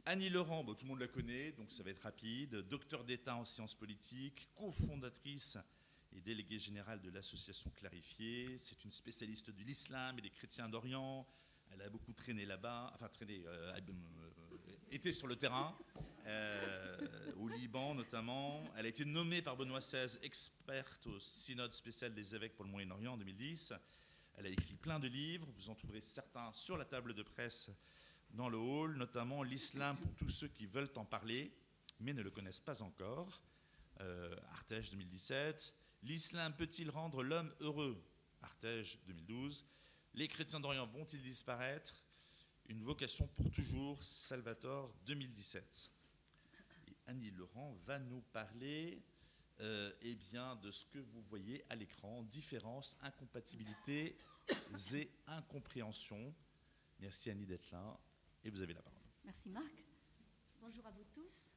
Annie Laurent, bon, tout le monde la connaît, donc ça va être rapide. Docteur d'État en sciences politiques, cofondatrice et déléguée générale de l'association Clarifiée. C'est une spécialiste de l'islam et des chrétiens d'Orient. Elle a beaucoup traîné là-bas, enfin traîné, été sur le terrain, au Liban notamment. Elle a été nommée par Benoît XVI experte au synode spécial des évêques pour le Moyen-Orient en 2010. Elle a écrit plein de livres, vous en trouverez certains sur la table de presse dans le hall, notamment L'islam pour tous ceux qui veulent en parler, mais ne le connaissent pas encore, Artege 2017. L'islam peut-il rendre l'homme heureux, Artege 2012. Les chrétiens d'Orient vont-ils disparaître? Une vocation pour toujours, Salvatore 2017. Et Annie Laurent va nous parler eh bien, de ce que vous voyez à l'écran, différences, incompatibilités et incompréhensions. Merci Annie d'être là, et vous avez la parole. Merci Marc. Bonjour à vous tous.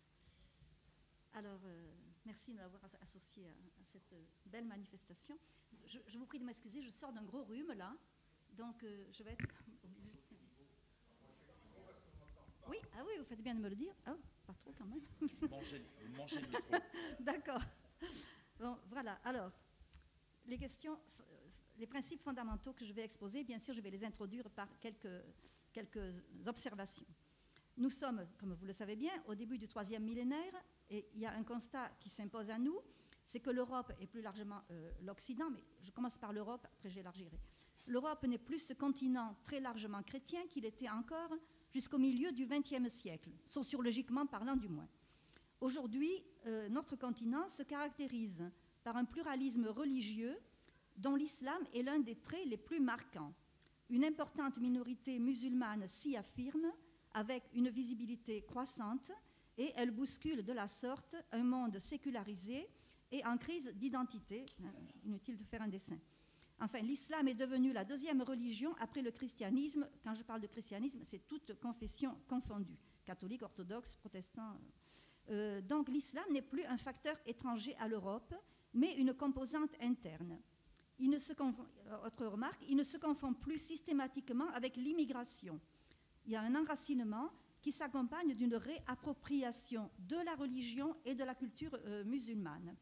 Alors, merci de m'avoir associé à cette belle manifestation. Je vous prie de m'excuser, je sors d'un gros rhume là, donc je vais être obligée. Oui, ah oui, vous faites bien de me le dire. Ah, pas trop quand même. Mangez le micro. D'accord. Bon, voilà. Alors, les questions, les principes fondamentaux que je vais exposer, bien sûr, je vais les introduire par quelques observations. Nous sommes, comme vous le savez bien, au début du 3e millénaire, et il y a un constat qui s'impose à nous, c'est que l'Europe, et plus largement l'Occident, mais je commence par l'Europe, après j'élargirai. L'Europe n'est plus ce continent très largement chrétien qu'il était encore jusqu'au milieu du XXe siècle, sociologiquement parlant du moins. Aujourd'hui, notre continent se caractérise par un pluralisme religieux dont l'islam est l'un des traits les plus marquants. Une importante minorité musulmane s'y affirme avec une visibilité croissante et elle bouscule de la sorte un monde sécularisé et en crise d'identité. Inutile de faire un dessin. Enfin, l'islam est devenu la deuxième religion après le christianisme. Quand je parle de christianisme, c'est toute confession confondue, catholique, orthodoxe, protestant. Donc l'islam n'est plus un facteur étranger à l'Europe, mais une composante interne. Autre remarque, il ne se confond plus systématiquement avec l'immigration. Il y a un enracinement qui s'accompagne d'une réappropriation de la religion et de la culture musulmane.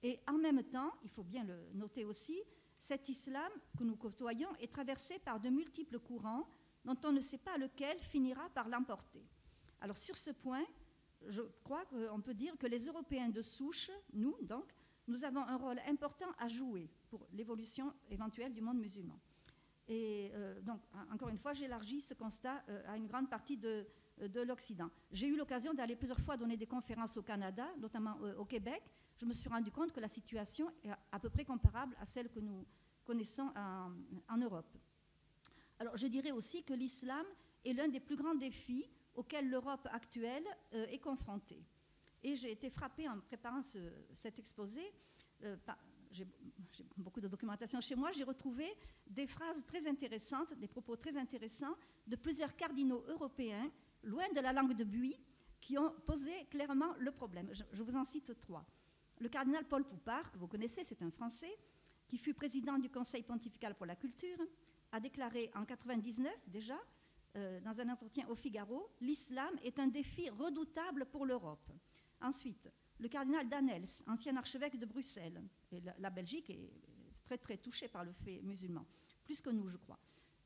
Et en même temps, il faut bien le noter aussi, cet islam que nous côtoyons est traversé par de multiples courants dont on ne sait pas lequel finira par l'emporter. Alors sur ce point, je crois qu'on peut dire que les Européens de souche, nous donc, nous avons un rôle important à jouer pour l'évolution éventuelle du monde musulman. Et donc, encore une fois, j'élargis ce constat à une grande partie de l'Occident. J'ai eu l'occasion d'aller plusieurs fois donner des conférences au Canada, notamment au Québec. Je me suis rendu compte que la situation est à peu près comparable à celle que nous connaissons en Europe. Alors, je dirais aussi que l'islam est l'un des plus grands défis auxquels l'Europe actuelle est confrontée. Et j'ai été frappée en préparant cet exposé, j'ai beaucoup de documentation chez moi, j'ai retrouvé des phrases très intéressantes, des propos très intéressants de plusieurs cardinaux européens, loin de la langue de Buis, qui ont posé clairement le problème. Je vous en cite 3. Le cardinal Paul Poupart, que vous connaissez, c'est un Français, qui fut président du Conseil pontifical pour la culture, a déclaré en 1999 déjà, dans un entretien au Figaro, « L'islam est un défi redoutable pour l'Europe ». Ensuite, le cardinal Danels, ancien archevêque de Bruxelles, et la Belgique est très très touchée par le fait musulman, plus que nous je crois.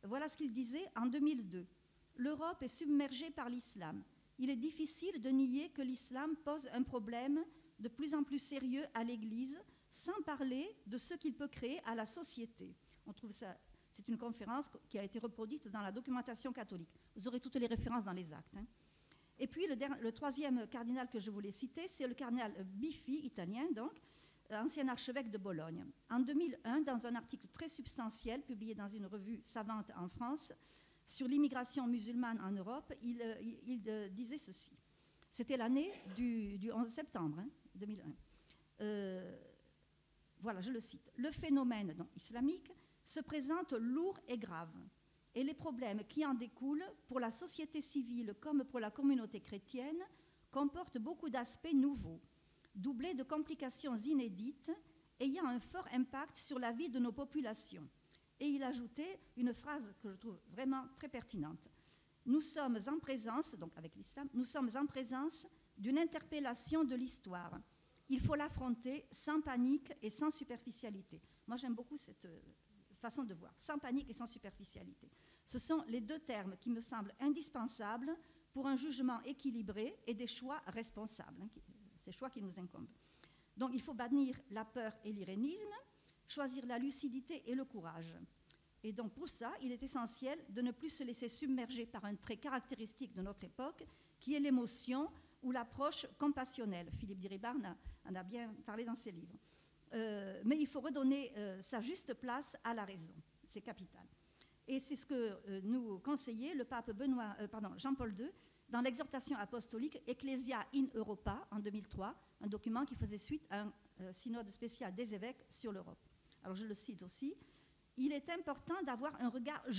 Voilà ce qu'il disait en 2002. « L'Europe est submergée par l'islam. Il est difficile de nier que l'islam pose un problème de plus en plus sérieux à l'Église, sans parler de ce qu'il peut créer à la société. » On trouve ça, c'est une conférence qui a été reproduite dans la documentation catholique. Vous aurez toutes les références dans les actes. Et puis le troisième cardinal que je voulais citer, c'est le cardinal Biffi, italien donc, ancien archevêque de Bologne. En 2001, dans un article très substantiel publié dans une revue savante en France sur l'immigration musulmane en Europe, il disait ceci. C'était l'année du 11 septembre 2001. Voilà, je le cite. « Le phénomène donc, islamique se présente lourd et grave. Et les problèmes qui en découlent, pour la société civile comme pour la communauté chrétienne, comportent beaucoup d'aspects nouveaux, doublés de complications inédites, ayant un fort impact sur la vie de nos populations. » Et il ajoutait une phrase que je trouve vraiment très pertinente. nous sommes en présence, donc avec l'islam, nous sommes en présence d'une interpellation de l'histoire. Il faut l'affronter sans panique et sans superficialité. Moi, j'aime beaucoup cette façon de voir, sans panique et sans superficialité. Ce sont les deux termes qui me semblent indispensables pour un jugement équilibré et des choix responsables, ces choix qui nous incombent. Donc, il faut bannir la peur et l'irénisme, choisir la lucidité et le courage. Et donc, pour ça, il est essentiel de ne plus se laisser submerger par un trait caractéristique de notre époque, qui est l'émotion ou l'approche compassionnelle. Philippe Diribar en a bien parlé dans ses livres. Mais il faut redonner sa juste place à la raison. C'est capital. Et c'est ce que nous conseillait le pape Jean-Paul II dans l'exhortation apostolique Ecclesia in Europa en 2003, un document qui faisait suite à un synode spécial des évêques sur l'Europe. Alors je le cite aussi. Il est important d'avoir un rapport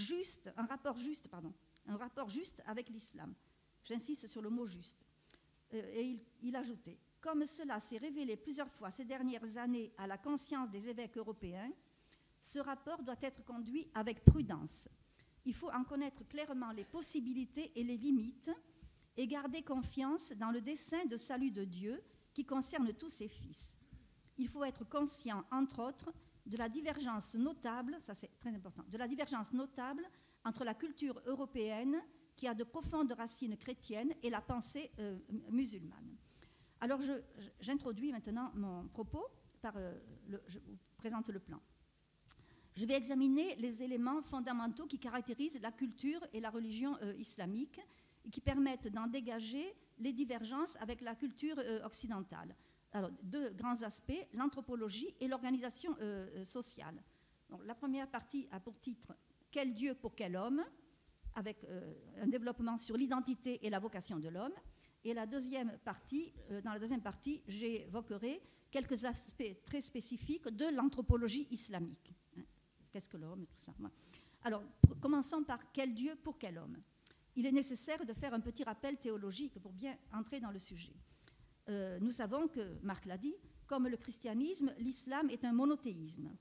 juste avec l'islam. J'insiste sur le mot juste. Et il ajoutait, comme cela s'est révélé plusieurs fois ces dernières années à la conscience des évêques européens, ce rapport doit être conduit avec prudence. Il faut en connaître clairement les possibilités et les limites et garder confiance dans le dessein de salut de Dieu qui concerne tous ses fils. Il faut être conscient, entre autres, de la divergence notable, ça c'est très important, de la divergence notable entre la culture européenne qui a de profondes racines chrétiennes et la pensée musulmane. Alors j'introduis maintenant mon propos, je vous présente le plan. Je vais examiner les éléments fondamentaux qui caractérisent la culture et la religion islamique et qui permettent d'en dégager les divergences avec la culture occidentale. Alors, deux grands aspects, l'anthropologie et l'organisation sociale. Donc, la première partie a pour titre « Quel Dieu pour quel homme ?», avec un développement sur l'identité et la vocation de l'homme. Et dans la deuxième partie, j'évoquerai quelques aspects très spécifiques de l'anthropologie islamique. Qu'est-ce que l'homme et tout ça. Alors, commençons par « Quel Dieu pour quel homme ?» Il est nécessaire de faire un petit rappel théologique pour bien entrer dans le sujet. Nous savons que, Marc l'a dit, comme le christianisme, l'islam est un monothéisme.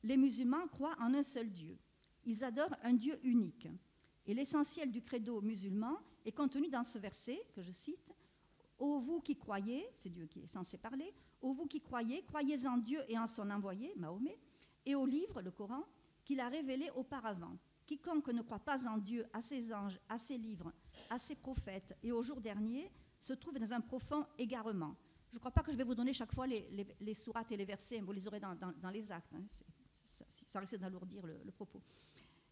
Les musulmans croient en un seul Dieu. Ils adorent un Dieu unique. Et l'essentiel du credo musulman est contenu dans ce verset que je cite. « Ô vous qui croyez », c'est Dieu qui est censé parler, « Ô vous qui croyez, croyez en Dieu et en son envoyé, Mahomet, et au livre, le Coran, qu'il a révélé auparavant. Quiconque ne croit pas en Dieu, à ses anges, à ses livres, à ses prophètes et au jour dernier, se trouve dans un profond égarement. » Je ne crois pas que je vais vous donner chaque fois les sourates et les versets, vous les aurez dans les actes. Hein, ça risque d'alourdir le propos.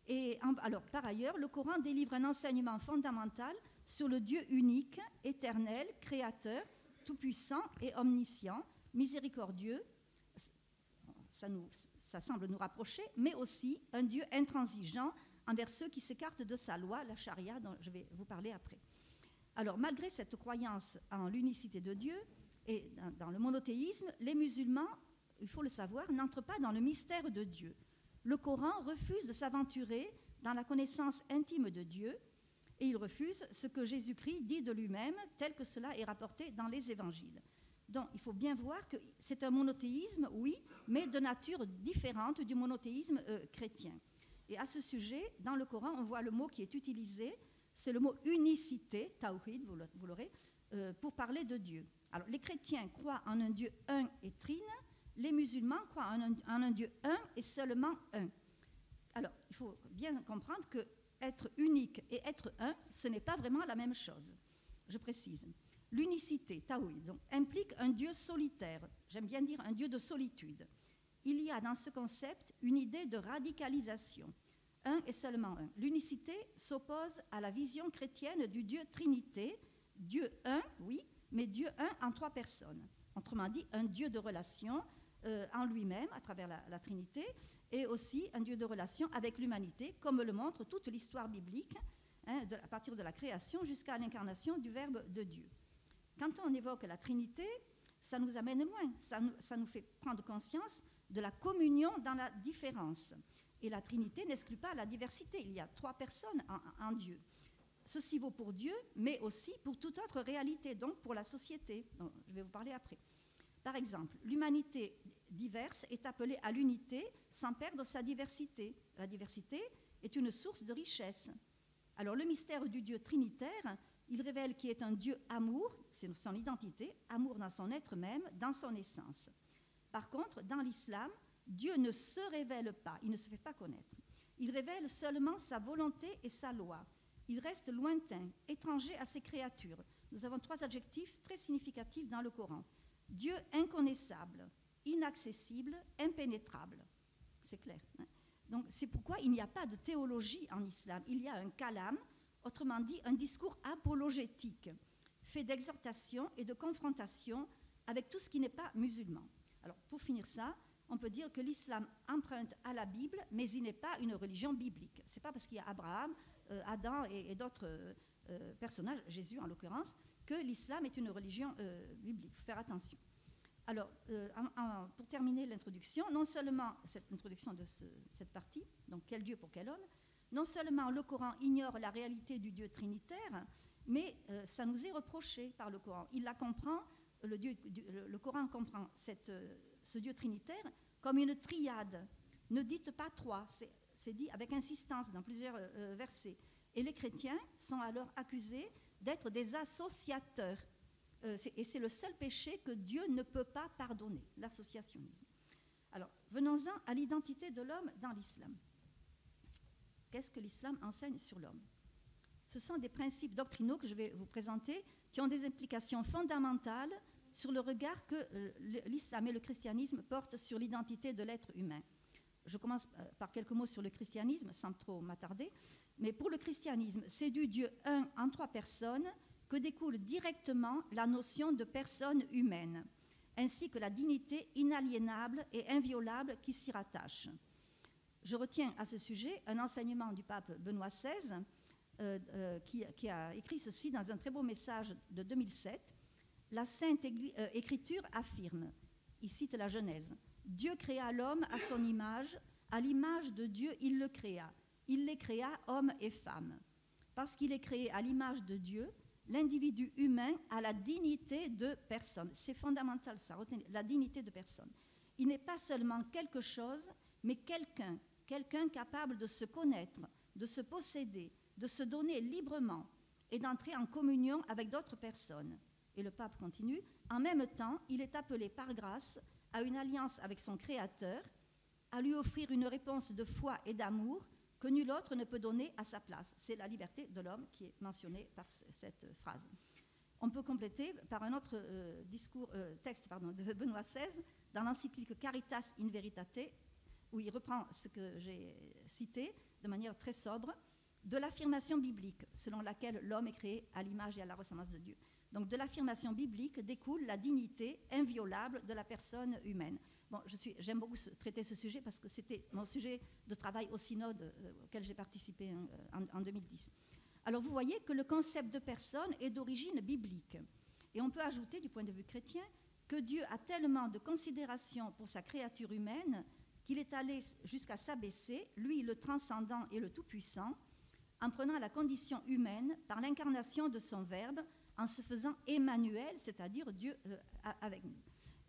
Et alors, par ailleurs, le Coran délivre un enseignement fondamental sur le Dieu unique, éternel, créateur, tout-puissant et omniscient, miséricordieux. Ça semble nous rapprocher, mais aussi un Dieu intransigeant envers ceux qui s'écartent de sa loi, la charia, dont je vais vous parler après. Alors, malgré cette croyance en l'unicité de Dieu et dans le monothéisme, les musulmans, il faut le savoir, n'entrent pas dans le mystère de Dieu. Le Coran refuse de s'aventurer dans la connaissance intime de Dieu et il refuse ce que Jésus-Christ dit de lui-même, tel que cela est rapporté dans les évangiles. Donc, il faut bien voir que c'est un monothéisme, oui, mais de nature différente du monothéisme chrétien. Et à ce sujet, dans le Coran, on voit le mot qui est utilisé, c'est le mot unicité, tawhid, vous l'aurez, pour parler de Dieu. Alors, les chrétiens croient en un Dieu un et trine, les musulmans croient en un Dieu un et seulement un. Alors, il faut bien comprendre que être unique et être un, ce n'est pas vraiment la même chose. Je précise. L'unicité, tawhid, donc, implique un Dieu solitaire, j'aime bien dire un Dieu de solitude. Il y a dans ce concept une idée de radicalisation. Un et seulement un. L'unicité s'oppose à la vision chrétienne du Dieu Trinité, Dieu un, oui, mais Dieu un en trois personnes. Autrement dit, un Dieu de relation en lui-même, à travers la Trinité, et aussi un Dieu de relation avec l'humanité, comme le montre toute l'histoire biblique, hein, à partir de la création jusqu'à l'incarnation du Verbe de Dieu. Quand on évoque la Trinité, ça nous amène loin, ça nous fait prendre conscience de la communion dans la différence. Et la Trinité n'exclut pas la diversité, il y a trois personnes en Dieu. Ceci vaut pour Dieu, mais aussi pour toute autre réalité, donc pour la société, dont je vais vous parler après. Par exemple, l'humanité diverse est appelée à l'unité sans perdre sa diversité. La diversité est une source de richesse. Alors le mystère du Dieu trinitaire, il révèle qu'il est un Dieu amour, c'est son identité, amour dans son être même, dans son essence. Par contre, dans l'islam, Dieu ne se révèle pas, il ne se fait pas connaître. Il révèle seulement sa volonté et sa loi. Il reste lointain, étranger à ses créatures. Nous avons 3 adjectifs très significatifs dans le Coran. Dieu inconnaissable, inaccessible, impénétrable. C'est clair. Hein? Donc c'est pourquoi il n'y a pas de théologie en islam. Il y a un kalam, autrement dit un discours apologétique, fait d'exhortation et de confrontation avec tout ce qui n'est pas musulman. Alors pour finir ça, on peut dire que l'islam emprunte à la Bible, mais il n'est pas une religion biblique. Ce n'est pas parce qu'il y a Abraham, Adam et d'autres personnages, Jésus en l'occurrence, que l'islam est une religion biblique. Il faut faire attention. Alors, pour terminer l'introduction, non seulement cette introduction de cette partie, donc quel Dieu pour quel homme, non seulement le Coran ignore la réalité du Dieu trinitaire, mais ça nous est reproché par le Coran. Il la comprend, le Coran comprend ce Dieu trinitaire comme une triade. Ne dites pas 3, c'est dit avec insistance dans plusieurs versets. Et les chrétiens sont alors accusés d'être des associateurs. Et c'est le seul péché que Dieu ne peut pas pardonner, l'associationnisme. Alors, venons-en à l'identité de l'homme dans l'islam. Qu'est-ce que l'islam enseigne sur l'homme? Ce sont des principes doctrinaux que je vais vous présenter qui ont des implications fondamentales sur le regard que l'islam et le christianisme portent sur l'identité de l'être humain. Je commence par quelques mots sur le christianisme, sans trop m'attarder. Mais pour le christianisme, c'est du Dieu un en 3 personnes que découle directement la notion de personne humaine, ainsi que la dignité inaliénable et inviolable qui s'y rattache. Je retiens à ce sujet un enseignement du pape Benoît XVI, qui a écrit ceci dans un très beau message de 2007. La Sainte Écriture affirme, il cite la Genèse, « Dieu créa l'homme à son image, à l'image de Dieu il le créa. Il les créa hommes et femmes. Parce qu'il est créé à l'image de Dieu, l'individu humain a la dignité de personne. » C'est fondamental ça, retenez, la dignité de personne. Il n'est pas seulement quelque chose, mais quelqu'un capable de se connaître, de se posséder, de se donner librement et d'entrer en communion avec d'autres personnes. Et le pape continue, en même temps, il est appelé par grâce à une alliance avec son Créateur, à lui offrir une réponse de foi et d'amour que nul autre ne peut donner à sa place. C'est la liberté de l'homme qui est mentionnée par cette phrase. On peut compléter par un autre texte de Benoît XVI, dans l'encyclique Caritas in Veritate, où il reprend ce que j'ai cité de manière très sobre, de l'affirmation biblique, selon laquelle l'homme est créé à l'image et à la ressemblance de Dieu. Donc de l'affirmation biblique découle la dignité inviolable de la personne humaine. Bon, j'aime beaucoup traiter ce sujet parce que c'était mon sujet de travail au synode auquel j'ai participé en 2010. Alors vous voyez que le concept de personne est d'origine biblique. Et on peut ajouter du point de vue chrétien que Dieu a tellement de considération pour sa créature humaine qu'il est allé jusqu'à s'abaisser, lui le transcendant et le tout-puissant, en prenant la condition humaine par l'incarnation de son Verbe, en se faisant Emmanuel, c'est-à-dire Dieu avec nous.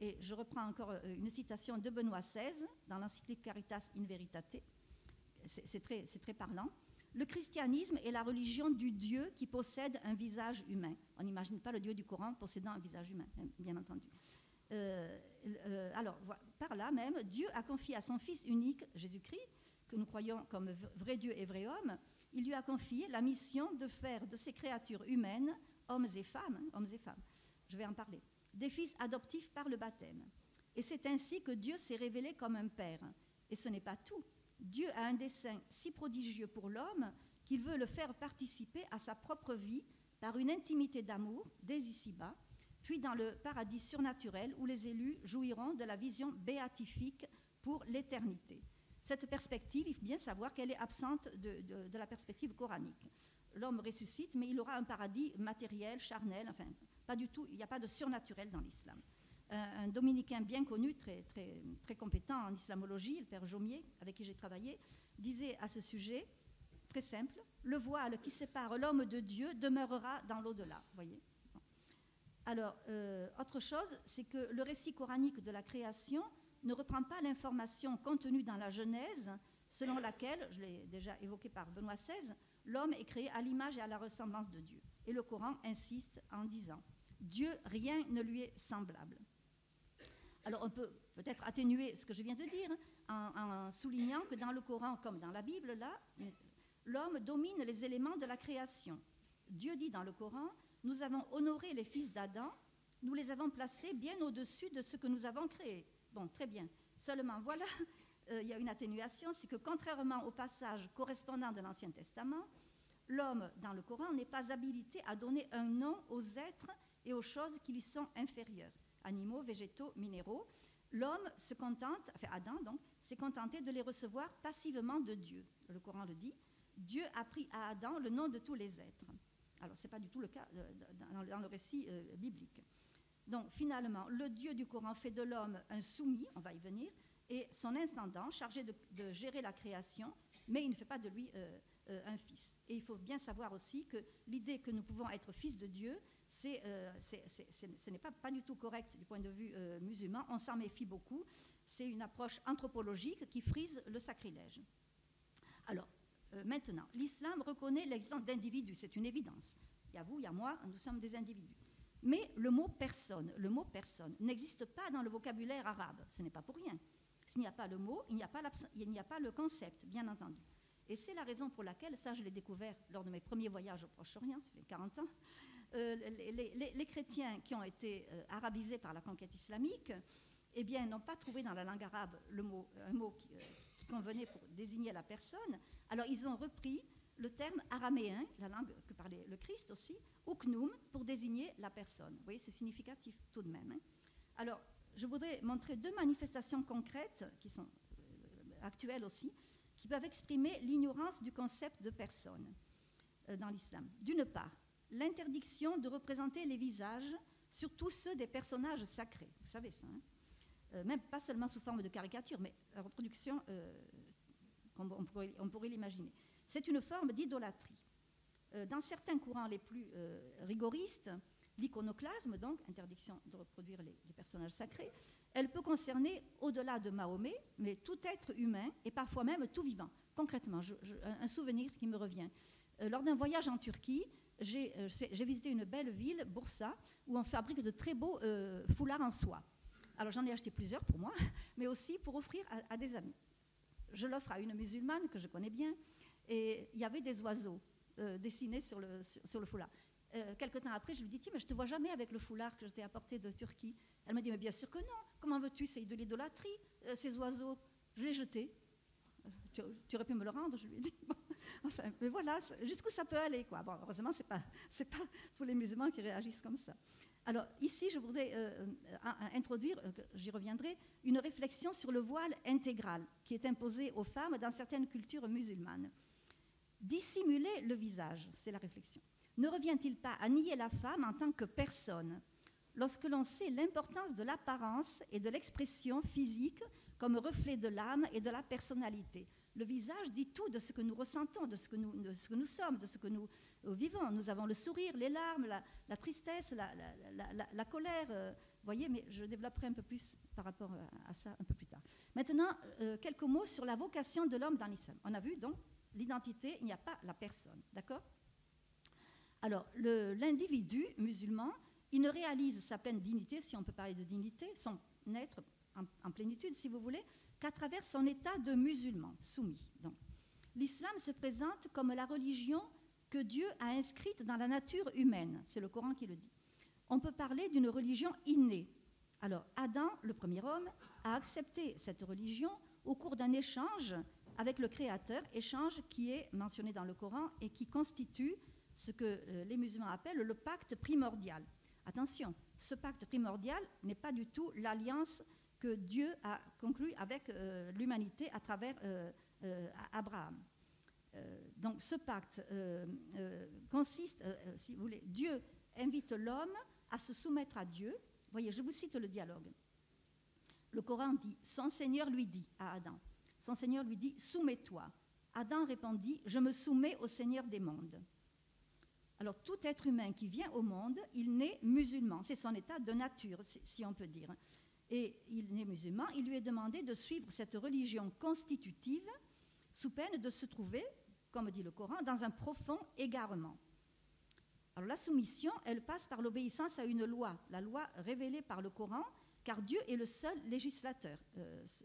Et je reprends encore une citation de Benoît XVI dans l'encyclique Caritas in Veritate. C'est très parlant. Le christianisme est la religion du Dieu qui possède un visage humain. On n'imagine pas le Dieu du Coran possédant un visage humain, bien entendu. Alors, par là même, Dieu a confié à son Fils unique, Jésus-Christ, que nous croyons comme vrai Dieu et vrai homme, il lui a confié la mission de faire de ces créatures humaines, hommes et femmes, je vais en parler, des fils adoptifs par le baptême. Et c'est ainsi que Dieu s'est révélé comme un père. Et ce n'est pas tout. Dieu a un dessein si prodigieux pour l'homme qu'il veut le faire participer à sa propre vie par une intimité d'amour dès ici-bas, puis dans le paradis surnaturel où les élus jouiront de la vision béatifique pour l'éternité. Cette perspective, il faut bien savoir qu'elle est absente de la perspective coranique. L'homme ressuscite, mais il aura un paradis matériel, charnel, enfin, pas du tout, il n'y a pas de surnaturel dans l'islam. Un dominicain bien connu, très compétent en islamologie, le père Jaumier, avec qui j'ai travaillé, disait à ce sujet, très simple, le voile qui sépare l'homme de Dieu demeurera dans l'au-delà. Voyez. Alors, autre chose, c'est que le récit coranique de la création ne reprend pas l'information contenue dans la Genèse, selon laquelle, je l'ai déjà évoqué par Benoît XVI, l'homme est créé à l'image et à la ressemblance de Dieu. Et le Coran insiste en disant « Dieu, rien ne lui est semblable ». Alors on peut peut-être atténuer ce que je viens de dire en soulignant que dans le Coran, comme dans la Bible, là, l'homme domine les éléments de la création. Dieu dit dans le Coran « Nous avons honoré les fils d'Adam, nous les avons placés bien au-dessus de ce que nous avons créé. » Bon, très bien. Seulement, voilà, il y a une atténuation, c'est que contrairement au passage correspondant de l'Ancien Testament, l'homme dans le Coran n'est pas habilité à donner un nom aux êtres et aux choses qui lui sont inférieures, animaux, végétaux, minéraux. L'homme se contente, enfin Adam donc, s'est contenté de les recevoir passivement de Dieu. Le Coran le dit, Dieu a pris à Adam le nom de tous les êtres. Alors, ce n'est pas du tout le cas dans le récit biblique. Donc, finalement, le Dieu du Coran fait de l'homme un soumis, on va y venir, et son intendant chargé de gérer la création, mais il ne fait pas de lui un fils. Et il faut bien savoir aussi que l'idée que nous pouvons être fils de Dieu, ce n'est pas du tout correct du point de vue musulman, on s'en méfie beaucoup, c'est une approche anthropologique qui frise le sacrilège. Alors, maintenant, l'islam reconnaît l'existence d'individus, c'est une évidence. Il y a vous, il y a moi, nous sommes des individus. Mais le mot personne n'existe pas dans le vocabulaire arabe, ce n'est pas pour rien. S'il n'y a pas le mot, il n'y a pas le concept, bien entendu. Et c'est la raison pour laquelle, ça je l'ai découvert lors de mes premiers voyages au Proche-Orient, ça fait 40 ans, les chrétiens qui ont été arabisés par la conquête islamique, eh bien, n'ont pas trouvé dans la langue arabe un mot qui convenait pour désigner la personne. Alors ils ont repris le terme araméen, la langue que parlait le Christ aussi, uknum, pour désigner la personne. Vous voyez, c'est significatif tout de même. Hein. Alors, je voudrais montrer deux manifestations concrètes, qui sont actuelles aussi, qui peuvent exprimer l'ignorance du concept de personne dans l'islam. D'une part, l'interdiction de représenter les visages, surtout ceux des personnages sacrés. Vous savez ça, hein, même pas seulement sous forme de caricature, mais la reproduction, comme on pourrait l'imaginer. C'est une forme d'idolâtrie. Dans certains courants les plus rigoristes, l'iconoclasme, donc interdiction de reproduire les personnages sacrés, elle peut concerner, au-delà de Mahomet, mais tout être humain et parfois même tout vivant. Concrètement, un souvenir qui me revient. Lors d'un voyage en Turquie, j'ai visité une belle ville, Bursa, où on fabrique de très beaux foulards en soie. Alors j'en ai acheté plusieurs pour moi, mais aussi pour offrir à des amis. Je l'offre à une musulmane que je connais bien, et il y avait des oiseaux dessinés sur le foulard. Quelque temps après, je lui dis, tiens, mais je ne te vois jamais avec le foulard que je t'ai apporté de Turquie. Elle m'a dit, mais bien sûr que non. Comment veux-tu? C'est de l'idolâtrie, ces oiseaux. Je l'ai jeté. Tu aurais pu me le rendre, je lui ai dit. Bon, enfin, mais voilà, jusqu'où ça peut aller, quoi. Bon, heureusement, c'est pas tous les musulmans qui réagissent comme ça. Alors, ici, je voudrais introduire, j'y reviendrai, une réflexion sur le voile intégral qui est imposé aux femmes dans certaines cultures musulmanes. Dissimuler le visage, c'est la réflexion. Ne revient-il pas à nier la femme en tant que personne, lorsque l'on sait l'importance de l'apparence et de l'expression physique comme reflet de l'âme et de la personnalité? Le visage dit tout de ce que nous ressentons, de ce que nous sommes, de ce que nous vivons. Nous avons le sourire, les larmes, la tristesse, la colère. Vous voyez, mais je développerai un peu plus par rapport à ça un peu plus tard. Maintenant, quelques mots sur la vocation de l'homme dans l'islam. On a vu donc l'identité, il n'y a pas la personne, d'accord? Alors, l'individu musulman, il ne réalise sa pleine dignité, si on peut parler de dignité, son être en plénitude, si vous voulez, qu'à travers son état de musulman, soumis. Donc, l'islam se présente comme la religion que Dieu a inscrite dans la nature humaine. C'est le Coran qui le dit. On peut parler d'une religion innée. Alors, Adam, le premier homme, a accepté cette religion au cours d'un échange avec le Créateur, échange qui est mentionné dans le Coran et qui constitue ce que les musulmans appellent le pacte primordial. Attention, ce pacte primordial n'est pas du tout l'alliance que Dieu a conclue avec l'humanité à travers Abraham. Donc ce pacte consiste, si vous voulez, Dieu invite l'homme à se soumettre à Dieu. Voyez, je vous cite le dialogue. Le Coran dit, son Seigneur lui dit à Adam, son Seigneur lui dit, soumets-toi. Adam répondit, je me soumets au Seigneur des mondes. Alors, tout être humain qui vient au monde, il naît musulman. C'est son état de nature, si on peut dire. Et il naît musulman, il lui est demandé de suivre cette religion constitutive sous peine de se trouver comme dit le Coran, dans un profond égarement. Alors la soumission, elle passe par l'obéissance à une loi, la loi révélée par le Coran, car Dieu est le seul législateur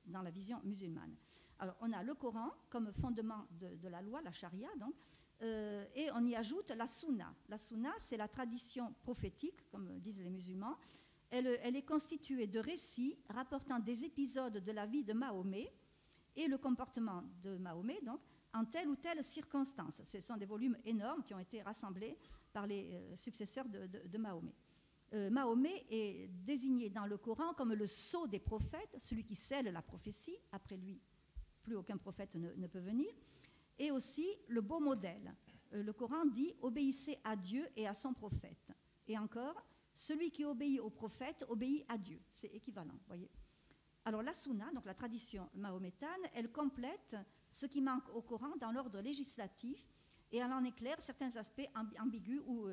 dans la vision musulmane. Alors on a le Coran comme fondement de la loi, la charia donc, et on y ajoute la sunna. La sunna, c'est la tradition prophétique, comme disent les musulmans. Elle est constituée de récits rapportant des épisodes de la vie de Mahomet et le comportement de Mahomet, donc, en telle ou telle circonstance. Ce sont des volumes énormes qui ont été rassemblés par les successeurs de Mahomet. Mahomet est désigné dans le Coran comme le sceau des prophètes, celui qui scelle la prophétie. Après lui, plus aucun prophète ne peut venir. Et aussi le beau modèle. Le Coran dit « Obéissez à Dieu et à son prophète ». Et encore, celui qui obéit au prophète obéit à Dieu. C'est équivalent, voyez. Alors la sunna, donc la tradition mahométane, elle complète ce qui manque au Coran dans l'ordre législatif et elle en éclaire certains aspects ambigus ou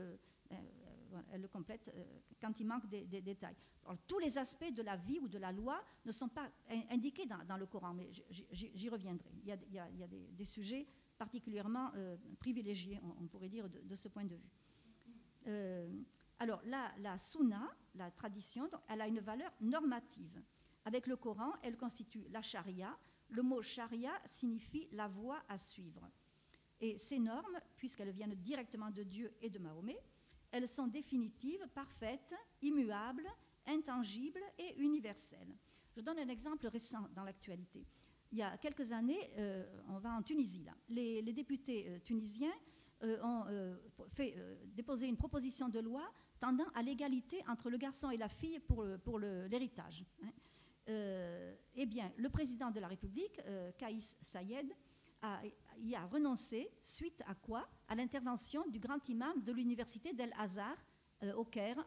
elle le complète quand il manque des détails. Alors, tous les aspects de la vie ou de la loi ne sont pas indiqués dans le Coran, mais j'y reviendrai. Il y a des sujets particulièrement privilégiés, on pourrait dire, de ce point de vue. Alors la sunna, la tradition, donc, elle a une valeur normative. Avec le Coran, elle constitue la charia. Le mot charia signifie la voie à suivre. Et ces normes, puisqu'elles viennent directement de Dieu et de Mahomet, elles sont définitives, parfaites, immuables, intangibles et universelles. Je donne un exemple récent dans l'actualité. Il y a quelques années, on va en Tunisie, là. Les députés tunisiens ont déposé une proposition de loi tendant à l'égalité entre le garçon et la fille pour l'héritage. Eh bien, le président de la République, Kaïs Saïed, y a renoncé, suite à quoi? À l'intervention du grand imam de l'université d'El-Azhar au Caire,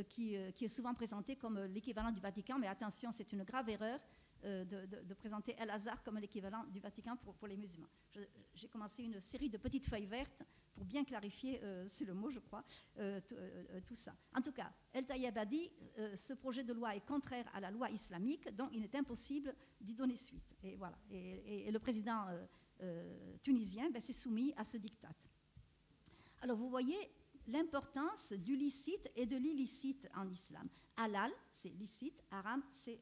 qui est souvent présenté comme l'équivalent du Vatican, mais attention, c'est une grave erreur de présenter El-Azhar comme l'équivalent du Vatican pour les musulmans. J'ai commencé une série de petites feuilles vertes pour bien clarifier, c'est le mot je crois, tout ça. En tout cas, El Tayyab a dit ce projet de loi est contraire à la loi islamique, donc il est impossible d'y donner suite. Et voilà. Et le président tunisien s'est soumis à ce diktat. Alors vous voyez l'importance du licite et de l'illicite en islam. Halal, c'est licite, haram, c'est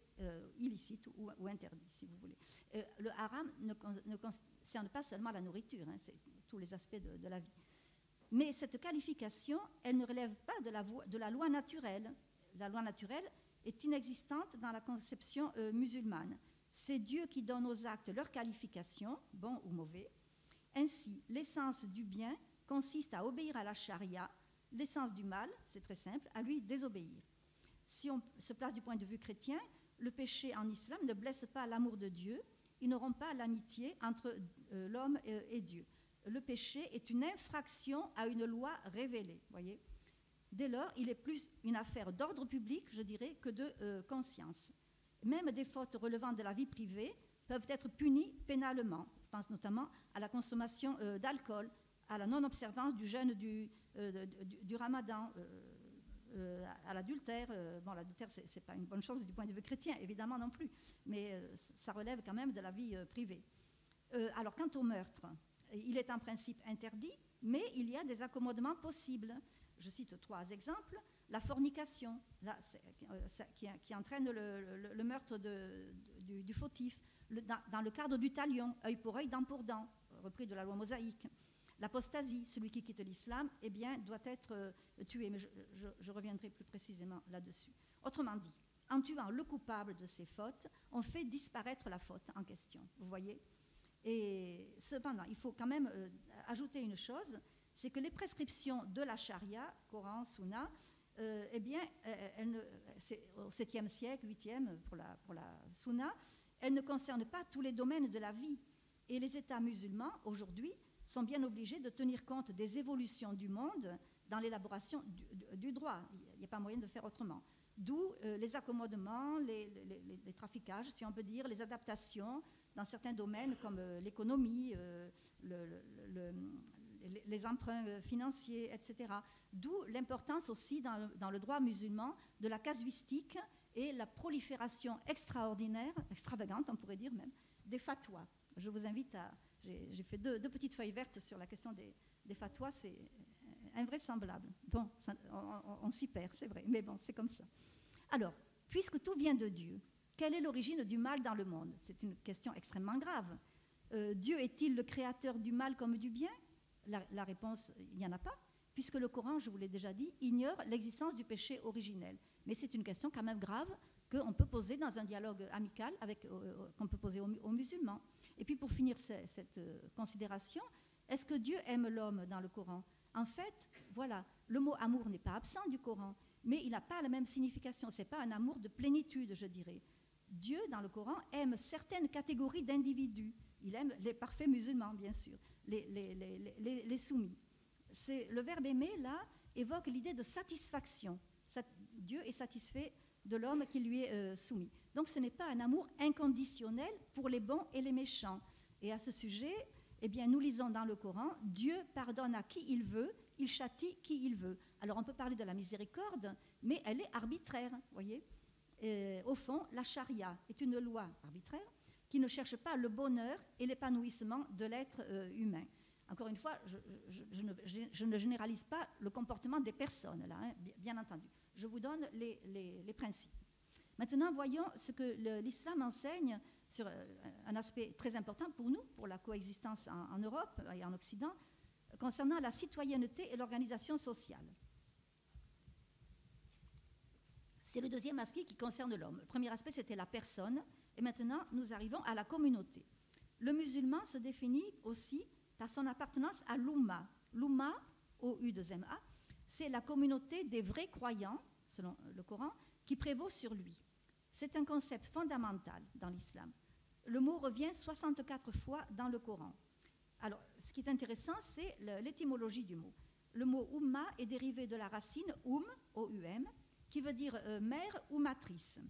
illicite ou interdit, si vous voulez. Le haram ne concerne pas seulement la nourriture, hein, c'est tous les aspects de la vie. Mais cette qualification, elle ne relève pas de la loi naturelle. La loi naturelle est inexistante dans la conception musulmane. C'est Dieu qui donne aux actes leur qualification, bon ou mauvais. Ainsi, l'essence du bien consiste à obéir à la charia, l'essence du mal, c'est très simple, à lui désobéir. Si on se place du point de vue chrétien, le péché en islam ne blesse pas l'amour de Dieu, ils n'auront pas l'amitié entre l'homme et Dieu. Le péché est une infraction à une loi révélée, voyez. Dès lors, il est plus une affaire d'ordre public, je dirais, que de conscience. Même des fautes relevant de la vie privée peuvent être punies pénalement. Je pense notamment à la consommation d'alcool, à la non-observance du jeûne du ramadan, à l'adultère. Bon, l'adultère, ce n'est pas une bonne chose du point de vue chrétien, évidemment non plus, mais ça relève quand même de la vie privée. Alors, quant au meurtre, il est en principe interdit, mais il y a des accommodements possibles. Je cite 3 exemples. La fornication, là, qui entraîne le meurtre du fautif. Dans le cadre du talion, œil pour œil, dent pour dent, repris de la loi mosaïque. L'apostasie, celui qui quitte l'islam, eh bien, doit être tué, mais je reviendrai plus précisément là-dessus. Autrement dit, en tuant le coupable de ces fautes, on fait disparaître la faute en question, vous voyez. Et cependant, il faut quand même ajouter une chose, c'est que les prescriptions de la charia, Coran, Sunna, eh bien, c'est au 7e siècle, 8e pour la Sunna, elles ne concernent pas tous les domaines de la vie. Et les États musulmans, aujourd'hui, sont bien obligés de tenir compte des évolutions du monde dans l'élaboration du droit. Il n'y a pas moyen de faire autrement. D'où les accommodements, les traficages, si on peut dire, les adaptations dans certains domaines comme l'économie, les emprunts financiers, etc. D'où l'importance aussi dans le droit musulman de la casuistique et la prolifération extraordinaire, extravagante on pourrait dire même, des fatwas. Je vous invite à J'ai fait deux petites feuilles vertes sur la question des fatwas, c'est invraisemblable. Bon, on s'y perd, c'est vrai, mais bon, c'est comme ça. Alors, puisque tout vient de Dieu, quelle est l'origine du mal dans le monde? C'est une question extrêmement grave. Dieu est-il le créateur du mal comme du bien? La réponse, il n'y en a pas, puisque le Coran, je vous l'ai déjà dit, ignore l'existence du péché originel. Mais c'est une question quand même grave qu'on peut poser dans un dialogue amical, qu'on peut poser aux musulmans. Et puis pour finir cette considération, est-ce que Dieu aime l'homme dans le Coran? En fait, voilà, le mot amour n'est pas absent du Coran, mais il n'a pas la même signification. Ce n'est pas un amour de plénitude, je dirais. Dieu, dans le Coran, aime certaines catégories d'individus. Il aime les parfaits musulmans, bien sûr, les soumis. Le verbe aimer, là, évoque l'idée de satisfaction. Dieu est satisfait de l'homme qui lui est soumis. Donc ce n'est pas un amour inconditionnel pour les bons et les méchants. Et à ce sujet, eh bien, nous lisons dans le Coran, Dieu pardonne à qui il veut, il châtie qui il veut. Alors on peut parler de la miséricorde, mais elle est arbitraire, voyez. Au fond, la charia est une loi arbitraire qui ne cherche pas le bonheur et l'épanouissement de l'être humain. Encore une fois, je ne généralise pas le comportement des personnes, là, hein, bien entendu. Je vous donne les principes. Maintenant, voyons ce que l'islam enseigne sur un aspect très important pour nous, pour la coexistence en Europe et en Occident, concernant la citoyenneté et l'organisation sociale. C'est le deuxième aspect qui concerne l'homme. Le premier aspect, c'était la personne, et maintenant, nous arrivons à la communauté. Le musulman se définit aussi par son appartenance à l'Oumma. L'Oumma, O-U-2-M-A, c'est la communauté des vrais croyants, selon le Coran, qui prévaut sur lui. C'est un concept fondamental dans l'islam. Le mot revient 64 fois dans le Coran. Alors, ce qui est intéressant, c'est l'étymologie du mot. Le mot Oumma est dérivé de la racine O-U-M, qui veut dire mère ou matrice.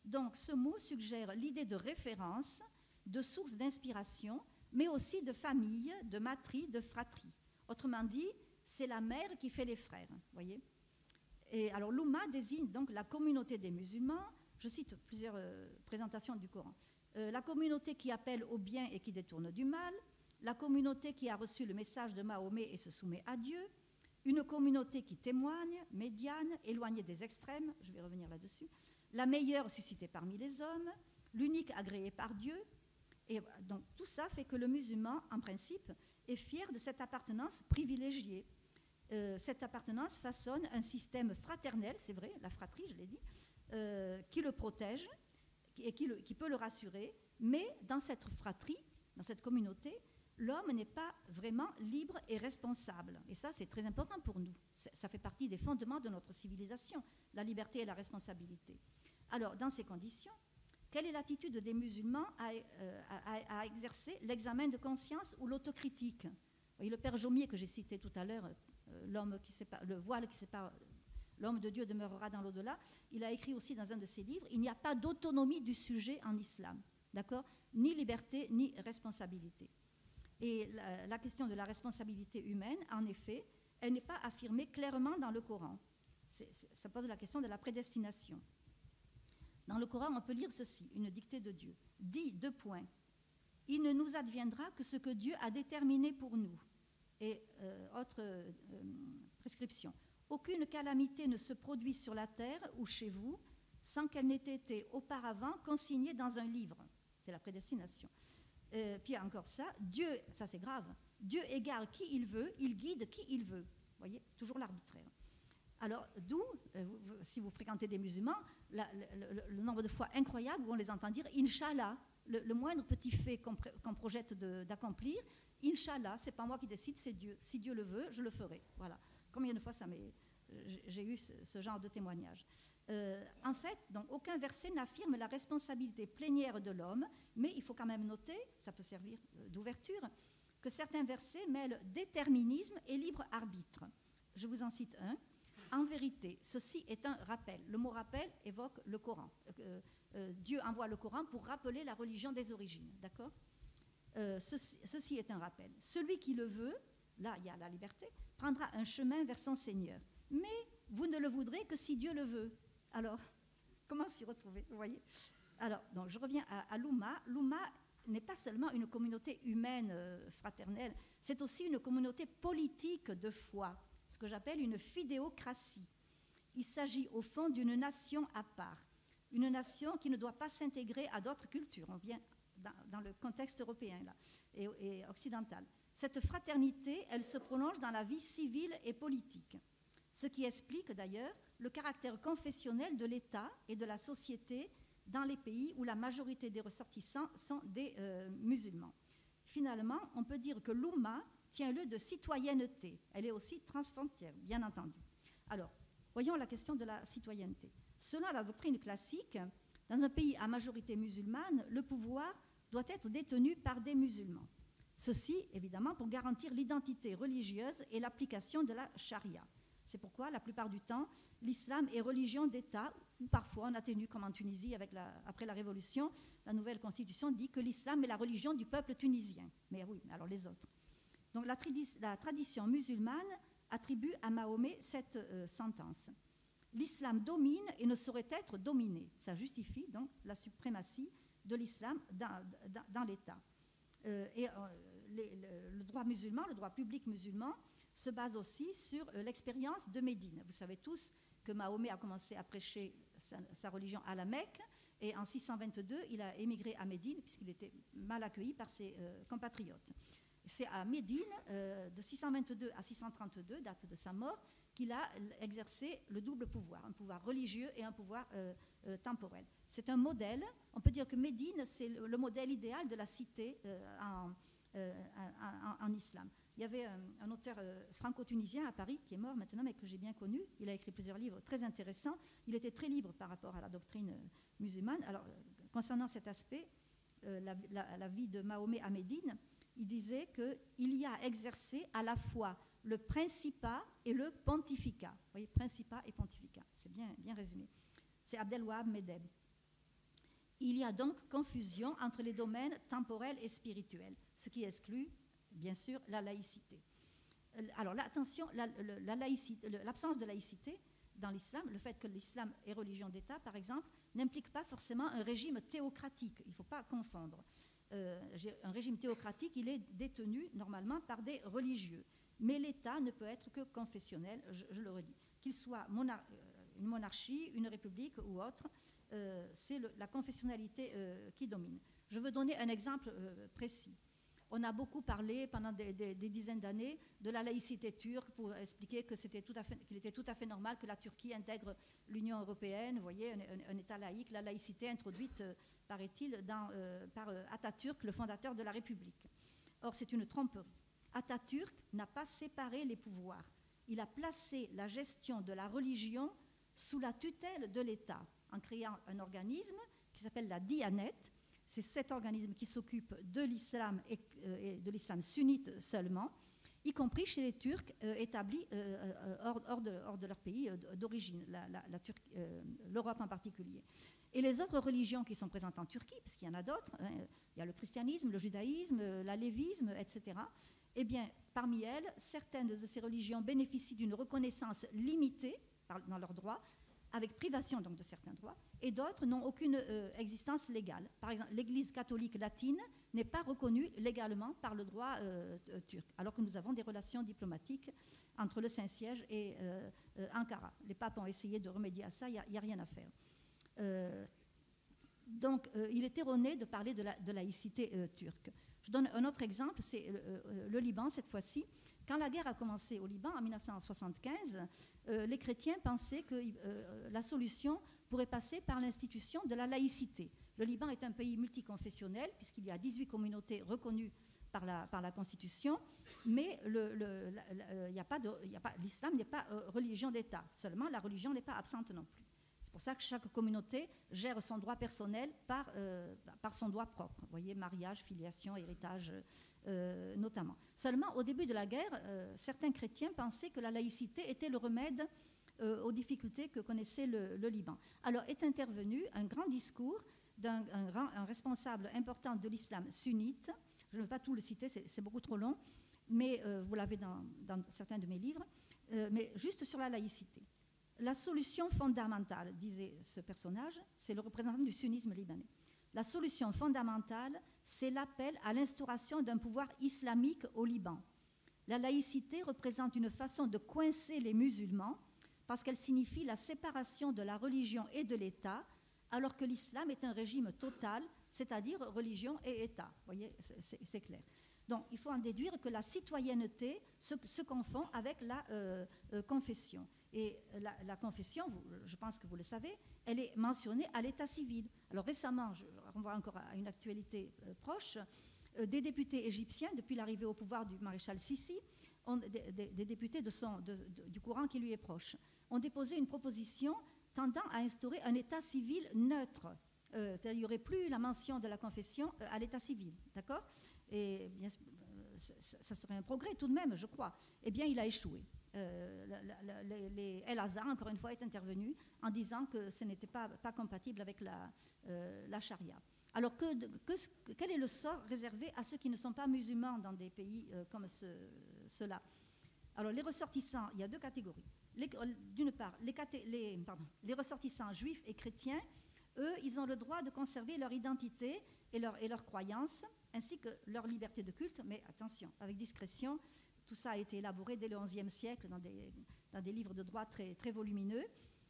Donc, ce mot suggère l'idée de référence, de source d'inspiration, mais aussi de famille, de matrie, de fratrie. Autrement dit, c'est la mère qui fait les frères, voyez. Et alors, l'Oumma désigne donc la communauté des musulmans. Je cite plusieurs présentations du Coran. La communauté qui appelle au bien et qui détourne du mal, la communauté qui a reçu le message de Mahomet et se soumet à Dieu, une communauté qui témoigne, médiane, éloignée des extrêmes, je vais revenir là-dessus, la meilleure suscitée parmi les hommes, l'unique agréée par Dieu. Et donc tout ça fait que le musulman, en principe, est fier de cette appartenance privilégiée. Cette appartenance façonne un système fraternel, c'est vrai, la fratrie, je l'ai dit, qui le protège et qui peut le rassurer, mais dans cette fratrie, dans cette communauté, l'homme n'est pas vraiment libre et responsable. Et ça, c'est très important pour nous. Ça fait partie des fondements de notre civilisation, la liberté et la responsabilité. Alors, dans ces conditions, quelle est l'attitude des musulmans à exercer l'examen de conscience ou l'autocritique? Voyez, le père Jomier, que j'ai cité tout à l'heure, le voile qui sépare l'homme de Dieu demeurera dans l'au-delà, il a écrit aussi dans un de ses livres, il n'y a pas d'autonomie du sujet en islam, d'accord? Ni liberté, ni responsabilité. Et la question de la responsabilité humaine, en effet, elle n'est pas affirmée clairement dans le Coran. Ça pose la question de la prédestination. Dans le Coran, on peut lire ceci, une dictée de Dieu. Dit, : il ne nous adviendra que ce que Dieu a déterminé pour nous. Et autre prescription. Aucune calamité ne se produit sur la terre ou chez vous sans qu'elle n'ait été auparavant consignée dans un livre. C'est la prédestination. Puis encore ça, Dieu, ça c'est grave, Dieu égare qui il veut, il guide qui il veut. Vous voyez, toujours l'arbitraire. Alors, d'où, si vous fréquentez des musulmans, le nombre de fois incroyable où on les entend dire « Inch'Allah », le moindre petit fait qu'on projette d'accomplir, « Inch'Allah », c'est pas moi qui décide, c'est Dieu. Si Dieu le veut, je le ferai. Voilà. Combien de fois j'ai eu ce genre de témoignage. En fait, donc, aucun verset n'affirme la responsabilité plénière de l'homme, mais il faut quand même noter, ça peut servir d'ouverture, que certains versets mêlent déterminisme et libre arbitre. Je vous en cite un. En vérité, ceci est un rappel. Le mot rappel évoque le Coran. Dieu envoie le Coran pour rappeler la religion des origines. D'accord ? Ceci est un rappel. Celui qui le veut, là il y a la liberté, prendra un chemin vers son Seigneur. Mais vous ne le voudrez que si Dieu le veut. Alors, comment s'y retrouver, vous voyez ? Alors, donc, je reviens à l'Oumma. L'Oumma n'est pas seulement une communauté humaine fraternelle, c'est aussi une communauté politique de foi, ce que j'appelle une fidéocratie. Il s'agit au fond d'une nation à part, une nation qui ne doit pas s'intégrer à d'autres cultures. On vient dans le contexte européen là, et occidental. Cette fraternité, elle se prolonge dans la vie civile et politique, ce qui explique d'ailleurs le caractère confessionnel de l'État et de la société dans les pays où la majorité des ressortissants sont des musulmans. Finalement, on peut dire que l'Oumma tient lieu de citoyenneté. Elle est aussi transfrontière, bien entendu. Alors, voyons la question de la citoyenneté. Selon la doctrine classique, dans un pays à majorité musulmane, le pouvoir doit être détenu par des musulmans. Ceci, évidemment, pour garantir l'identité religieuse et l'application de la charia. C'est pourquoi, la plupart du temps, l'islam est religion d'État, ou parfois, en atténue, comme en Tunisie, après la Révolution, la nouvelle constitution dit que l'islam est la religion du peuple tunisien. Mais oui, alors les autres. Donc la tradition musulmane attribue à Mahomet cette sentence. L'islam domine et ne saurait être dominé. Ça justifie donc la suprématie de l'islam dans l'État. Le droit musulman, le droit public musulman, se base aussi sur l'expérience de Médine. Vous savez tous que Mahomet a commencé à prêcher sa religion à la Mecque, et en 622, il a émigré à Médine, puisqu'il était mal accueilli par ses compatriotes. C'est à Médine, de 622 à 632, date de sa mort, qu'il a exercé le double pouvoir, un pouvoir religieux et un pouvoir temporel. C'est un modèle, on peut dire que Médine, c'est le modèle idéal de la cité en islam. Il y avait un auteur franco-tunisien à Paris, qui est mort maintenant, mais que j'ai bien connu. Il a écrit plusieurs livres très intéressants. Il était très libre par rapport à la doctrine musulmane. Alors, concernant cet aspect, la vie de Mahomet à Médine, il disait qu'il y a exercé à la fois le principat et le pontificat. Vous voyez, principat et pontificat, c'est bien résumé. C'est Abdelwahab Medeb. Il y a donc confusion entre les domaines temporels et spirituels, ce qui exclut, bien sûr, la laïcité. Alors, attention, l'absence de laïcité dans l'islam, le fait que l'islam est religion d'État, par exemple, n'implique pas forcément un régime théocratique. Il ne faut pas confondre. Un régime théocratique, il est détenu normalement par des religieux. Mais l'État ne peut être que confessionnel, je le redis. Qu'il soit une monarchie, une république ou autre, c'est la confessionnalité qui domine. Je veux donner un exemple précis. On a beaucoup parlé pendant des dizaines d'années de la laïcité turque pour expliquer qu'il était tout à fait normal que la Turquie intègre l'Union européenne, vous voyez, un État laïque, la laïcité introduite, paraît-il, par Atatürk, le fondateur de la République. Or, c'est une tromperie. Atatürk n'a pas séparé les pouvoirs. Il a placé la gestion de la religion sous la tutelle de l'État en créant un organisme qui s'appelle la Diyanet. C'est cet organisme qui s'occupe de l'islam et de l'islam sunnite seulement, y compris chez les Turcs établis hors de leur pays d'origine, l'Europe en particulier. Et les autres religions qui sont présentes en Turquie, parce qu'il y en a d'autres, il y a le christianisme, le judaïsme, l'alévisme, etc., eh bien, parmi elles, certaines de ces religions bénéficient d'une reconnaissance limitée dans leurs droits, avec privation donc de certains droits, et d'autres n'ont aucune existence légale. Par exemple, l'Église catholique latine n'est pas reconnue légalement par le droit turc, alors que nous avons des relations diplomatiques entre le Saint-Siège et Ankara. Les papes ont essayé de remédier à ça, il n'y a rien à faire. Donc, il est erroné de parler de laïcité turque. Je donne un autre exemple, c'est le Liban cette fois-ci. Quand la guerre a commencé au Liban en 1975, les chrétiens pensaient que la solution pourrait passer par l'institution de la laïcité. Le Liban est un pays multiconfessionnel puisqu'il y a 18 communautés reconnues par la Constitution, mais l'islam n'est pas religion d'État. Seulement, la religion n'est pas absente non plus. C'est pour ça que chaque communauté gère son droit personnel par son droit propre. Vous voyez, mariage, filiation, héritage, notamment. Seulement, au début de la guerre, certains chrétiens pensaient que la laïcité était le remède aux difficultés que connaissait le Liban. Alors est intervenu un grand discours d'un responsable important de l'islam sunnite. Je ne veux pas tout le citer, c'est beaucoup trop long, mais vous l'avez dans certains de mes livres, mais juste sur la laïcité. La solution fondamentale, disait ce personnage, c'est le représentant du sunnisme libanais. La solution fondamentale, c'est l'appel à l'instauration d'un pouvoir islamique au Liban. La laïcité représente une façon de coincer les musulmans parce qu'elle signifie la séparation de la religion et de l'État, alors que l'islam est un régime total, c'est-à-dire religion et État. Vous voyez, c'est clair. Donc, il faut en déduire que la citoyenneté se confond avec la confession. Et la confession, je pense que vous le savez, elle est mentionnée à l'état civil. Alors récemment, je renvoie encore à une actualité proche, des députés égyptiens, depuis l'arrivée au pouvoir du maréchal Sissi, des députés du courant qui lui est proche, ont déposé une proposition tendant à instaurer un état civil neutre. Il n'y aurait plus la mention de la confession à l'état civil, d'accord? Et bien, ça serait un progrès tout de même, je crois. Eh bien, il a échoué. El Azhar, encore une fois, est intervenu en disant que ce n'était pas compatible avec la charia. Alors, quel est le sort réservé à ceux qui ne sont pas musulmans dans des pays comme ceux-là? Alors, les ressortissants, il y a deux catégories. D'une part, les ressortissants juifs et chrétiens, eux, ils ont le droit de conserver leur identité et leur croyance, ainsi que leur liberté de culte, mais attention, avec discrétion. Tout ça a été élaboré dès le XIe siècle dans des livres de droit très, très volumineux.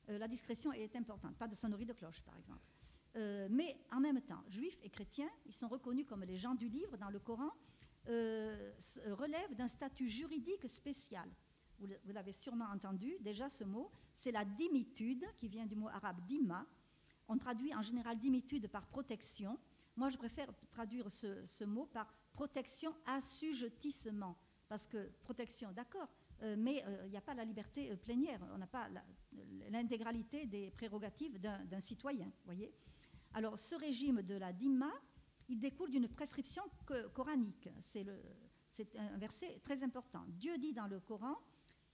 La discrétion est importante, pas de sonnerie de cloche, par exemple. Mais en même temps, juifs et chrétiens, ils sont reconnus comme les gens du livre dans le Coran, relèvent d'un statut juridique spécial. Vous l'avez sûrement entendu, déjà ce mot, c'est la dhimitude, qui vient du mot arabe dhimma. On traduit en général dhimitude par protection. Moi, je préfère traduire ce mot par protection assujettissement, parce que protection, d'accord, mais il n'y a pas la liberté plénière, on n'a pas l'intégralité des prérogatives d'un citoyen, voyez. Alors, ce régime de la dhimma, il découle d'une prescription coranique. C'est un verset très important. Dieu dit dans le Coran,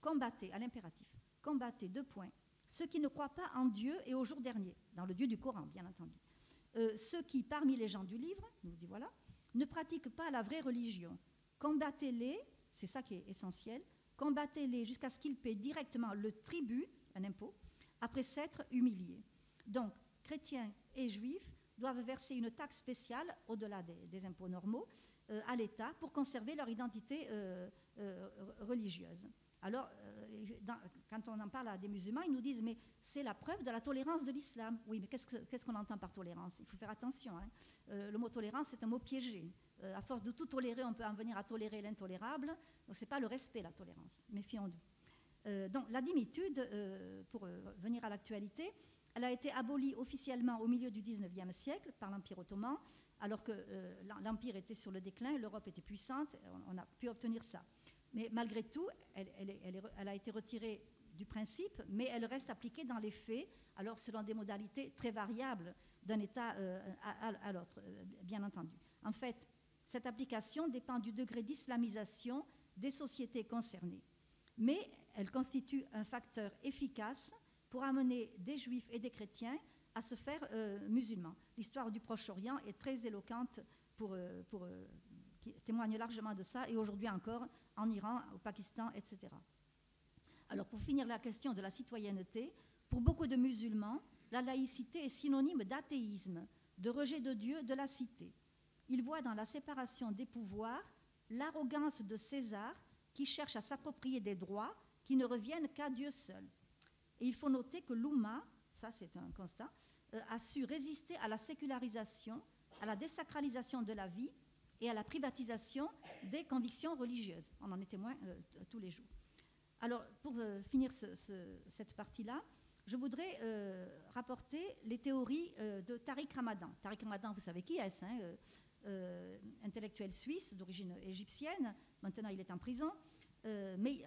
combattez, à l'impératif, combattez, 2 points, ceux qui ne croient pas en Dieu et au jour dernier, dans le Dieu du Coran, bien entendu. Ceux qui, parmi les gens du livre, nous dit voilà, ne pratiquent pas la vraie religion. Combattez-les, c'est ça qui est essentiel, combattez-les jusqu'à ce qu'ils paient directement le tribut, un impôt, après s'être humiliés. Donc, chrétiens et juifs doivent verser une taxe spéciale, au-delà des impôts normaux, à l'État pour conserver leur identité religieuse. Alors, quand on en parle à des musulmans, ils nous disent « mais c'est la preuve de la tolérance de l'islam ». Oui, mais qu'est-ce qu'on entend par tolérance? Il faut faire attention. Hein. Le mot tolérance, c'est un mot piégé. À force de tout tolérer, on peut en venir à tolérer l'intolérable. Donc, ce n'est pas le respect, la tolérance. Méfions-nous. Donc, la dhimitude, pour venir à l'actualité, elle a été abolie officiellement au milieu du XIXe siècle par l'Empire ottoman, alors que l'Empire était sur le déclin, l'Europe était puissante, on a pu obtenir ça. Mais malgré tout, elle a été retirée du principe, mais elle reste appliquée dans les faits, alors selon des modalités très variables d'un État à l'autre, bien entendu. En fait, cette application dépend du degré d'islamisation des sociétés concernées. Mais elle constitue un facteur efficace pour amener des juifs et des chrétiens à se faire musulmans. L'histoire du Proche-Orient est très éloquente qui témoigne largement de ça, et aujourd'hui encore en Iran, au Pakistan, etc. Alors, pour finir la question de la citoyenneté, pour beaucoup de musulmans, la laïcité est synonyme d'athéisme, de rejet de Dieu, de la cité. Ils voient dans la séparation des pouvoirs l'arrogance de César qui cherche à s'approprier des droits qui ne reviennent qu'à Dieu seul. Et il faut noter que l'Oumma, ça c'est un constat, a su résister à la sécularisation, à la désacralisation de la vie et à la privatisation des convictions religieuses. On en est témoin tous les jours. Alors, pour finir cette partie-là, je voudrais rapporter les théories de Tariq Ramadan. Tariq Ramadan, vous savez qui est-ce, hein, intellectuel suisse d'origine égyptienne. Maintenant, il est en prison. Mais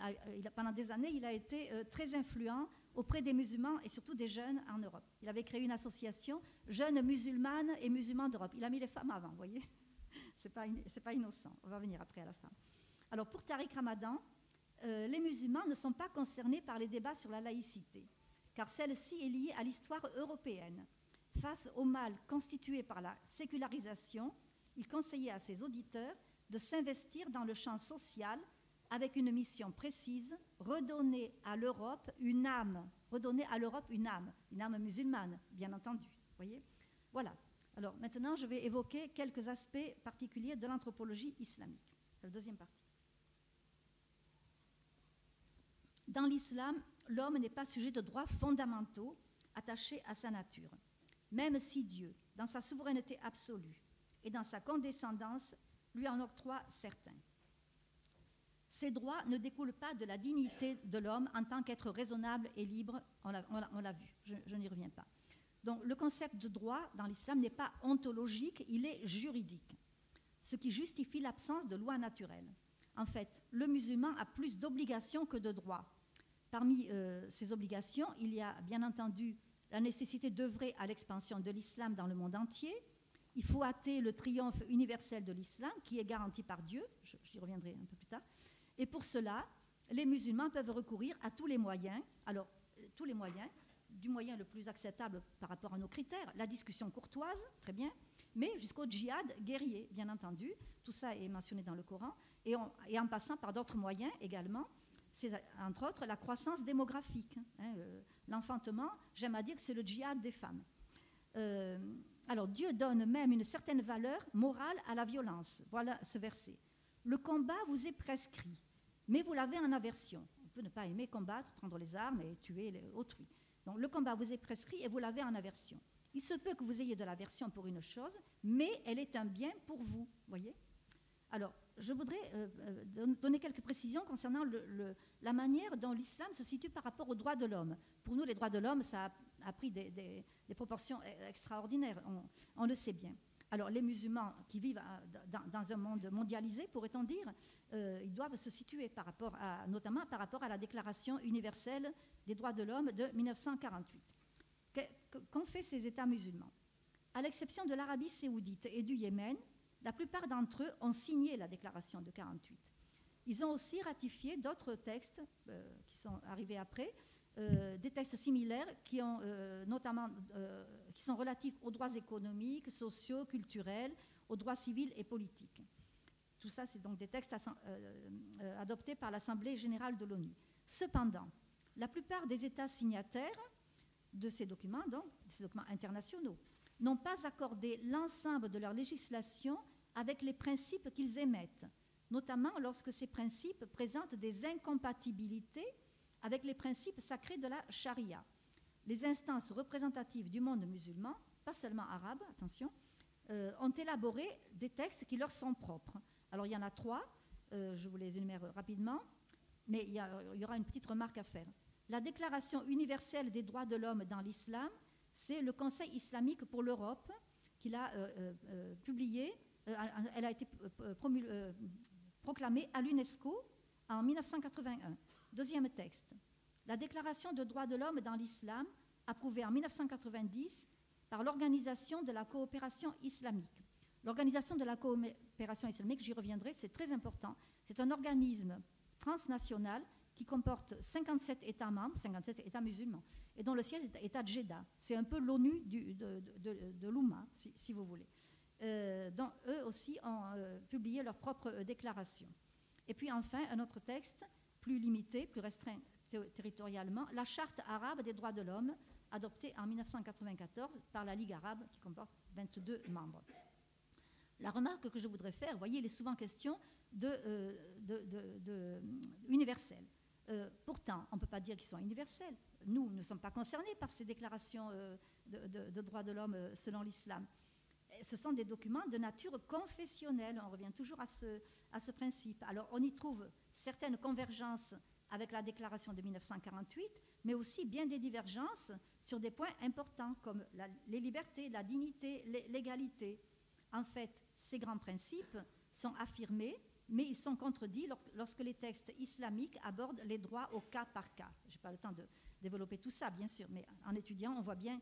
pendant des années, il a été très influent auprès des musulmans et surtout des jeunes en Europe. Il avait créé une association Jeunes musulmanes et musulmans d'Europe. Il a mis les femmes avant, vous voyez. C'est pas innocent. On va venir après à la fin. Alors, pour Tariq Ramadan, les musulmans ne sont pas concernés par les débats sur la laïcité, car celle-ci est liée à l'histoire européenne. Face au mal constitué par la sécularisation, il conseillait à ses auditeurs de s'investir dans le champ social avec une mission précise, redonner à l'Europe une âme musulmane, bien entendu. Voyez ? Voilà. Alors maintenant, je vais évoquer quelques aspects particuliers de l'anthropologie islamique. La deuxième partie. Dans l'islam, l'homme n'est pas sujet de droits fondamentaux attachés à sa nature, même si Dieu, dans sa souveraineté absolue et dans sa condescendance, lui en octroie certains. Ces droits ne découlent pas de la dignité de l'homme en tant qu'être raisonnable et libre, on l'a vu, je n'y reviens pas. Donc le concept de droit dans l'islam n'est pas ontologique, il est juridique, ce qui justifie l'absence de loi naturelle. En fait, le musulman a plus d'obligations que de droits. Parmi ces obligations, il y a bien entendu la nécessité d'œuvrer à l'expansion de l'islam dans le monde entier. Il faut hâter le triomphe universel de l'islam qui est garanti par Dieu, j'y reviendrai un peu plus tard. Et pour cela, les musulmans peuvent recourir à tous les moyens. Alors, tous les moyens, du moyen le plus acceptable par rapport à nos critères, la discussion courtoise, très bien, mais jusqu'au djihad guerrier, bien entendu. Tout ça est mentionné dans le Coran. Et en passant par d'autres moyens également, c'est entre autres la croissance démographique. L'enfantement, j'aime à dire que c'est le djihad des femmes. Alors Dieu donne même une certaine valeur morale à la violence. Voilà ce verset. Le combat vous est prescrit, mais vous l'avez en aversion. On peut ne pas aimer combattre, prendre les armes et tuer autrui. Donc le combat vous est prescrit et vous l'avez en aversion. Il se peut que vous ayez de l'aversion pour une chose, mais elle est un bien pour vous, voyez ? Alors, je voudrais donner quelques précisions concernant la manière dont l'islam se situe par rapport aux droits de l'homme. Pour nous, les droits de l'homme, ça a pris des proportions extraordinaires, on le sait bien. Alors, les musulmans qui vivent dans un monde mondialisé, pourrait-on dire, ils doivent se situer notamment par rapport à la Déclaration universelle des droits de l'homme de 1948. Qu'ont fait ces États musulmans? À l'exception de l'Arabie saoudite et du Yémen, la plupart d'entre eux ont signé la déclaration de 1948. Ils ont aussi ratifié d'autres textes qui sont arrivés après, des textes similaires qui sont relatifs aux droits économiques, sociaux, culturels, aux droits civils et politiques. Tout ça, c'est donc des textes adoptés par l'Assemblée générale de l'ONU. Cependant, la plupart des États signataires de ces documents, donc ces documents internationaux, n'ont pas accordé l'ensemble de leur législation avec les principes qu'ils émettent, notamment lorsque ces principes présentent des incompatibilités avec les principes sacrés de la charia. Les instances représentatives du monde musulman, pas seulement arabes, attention, ont élaboré des textes qui leur sont propres. Alors il y en a 3, je vous les énumère rapidement, mais il y aura une petite remarque à faire. La Déclaration universelle des droits de l'homme dans l'islam, c'est le Conseil islamique pour l'Europe qui l'a publiée. Elle a été proclamée à l'UNESCO en 1981. Deuxième texte. La Déclaration des droits de l'homme dans l'islam, approuvée en 1990 par l'Organisation de la coopération islamique. L'Organisation de la coopération islamique, j'y reviendrai, c'est très important. C'est un organisme transnational qui comporte 57 États membres, 57 États musulmans, et dont le siège est à Jeddah. C'est un peu l'ONU de l'Oumma, si vous voulez. Dont eux aussi ont publié leur propre déclaration. Et puis enfin, un autre texte, plus limité, plus restreint territorialement, la Charte arabe des droits de l'homme, adoptée en 1994 par la Ligue arabe, qui comporte 22 membres. La remarque que je voudrais faire, vous voyez, il est souvent question universel. Pourtant, on ne peut pas dire qu'ils sont universels. Nous ne sommes pas concernés par ces déclarations de droits de l'homme selon l'islam. Ce sont des documents de nature confessionnelle. On revient toujours à ce principe. Alors, on y trouve certaines convergences avec la déclaration de 1948, mais aussi bien des divergences sur des points importants comme les libertés, la dignité, l'égalité. En fait, ces grands principes sont affirmés, mais ils sont contredits lorsque les textes islamiques abordent les droits au cas par cas. Je n'ai pas le temps de développer tout ça, bien sûr, mais en étudiant, on voit bien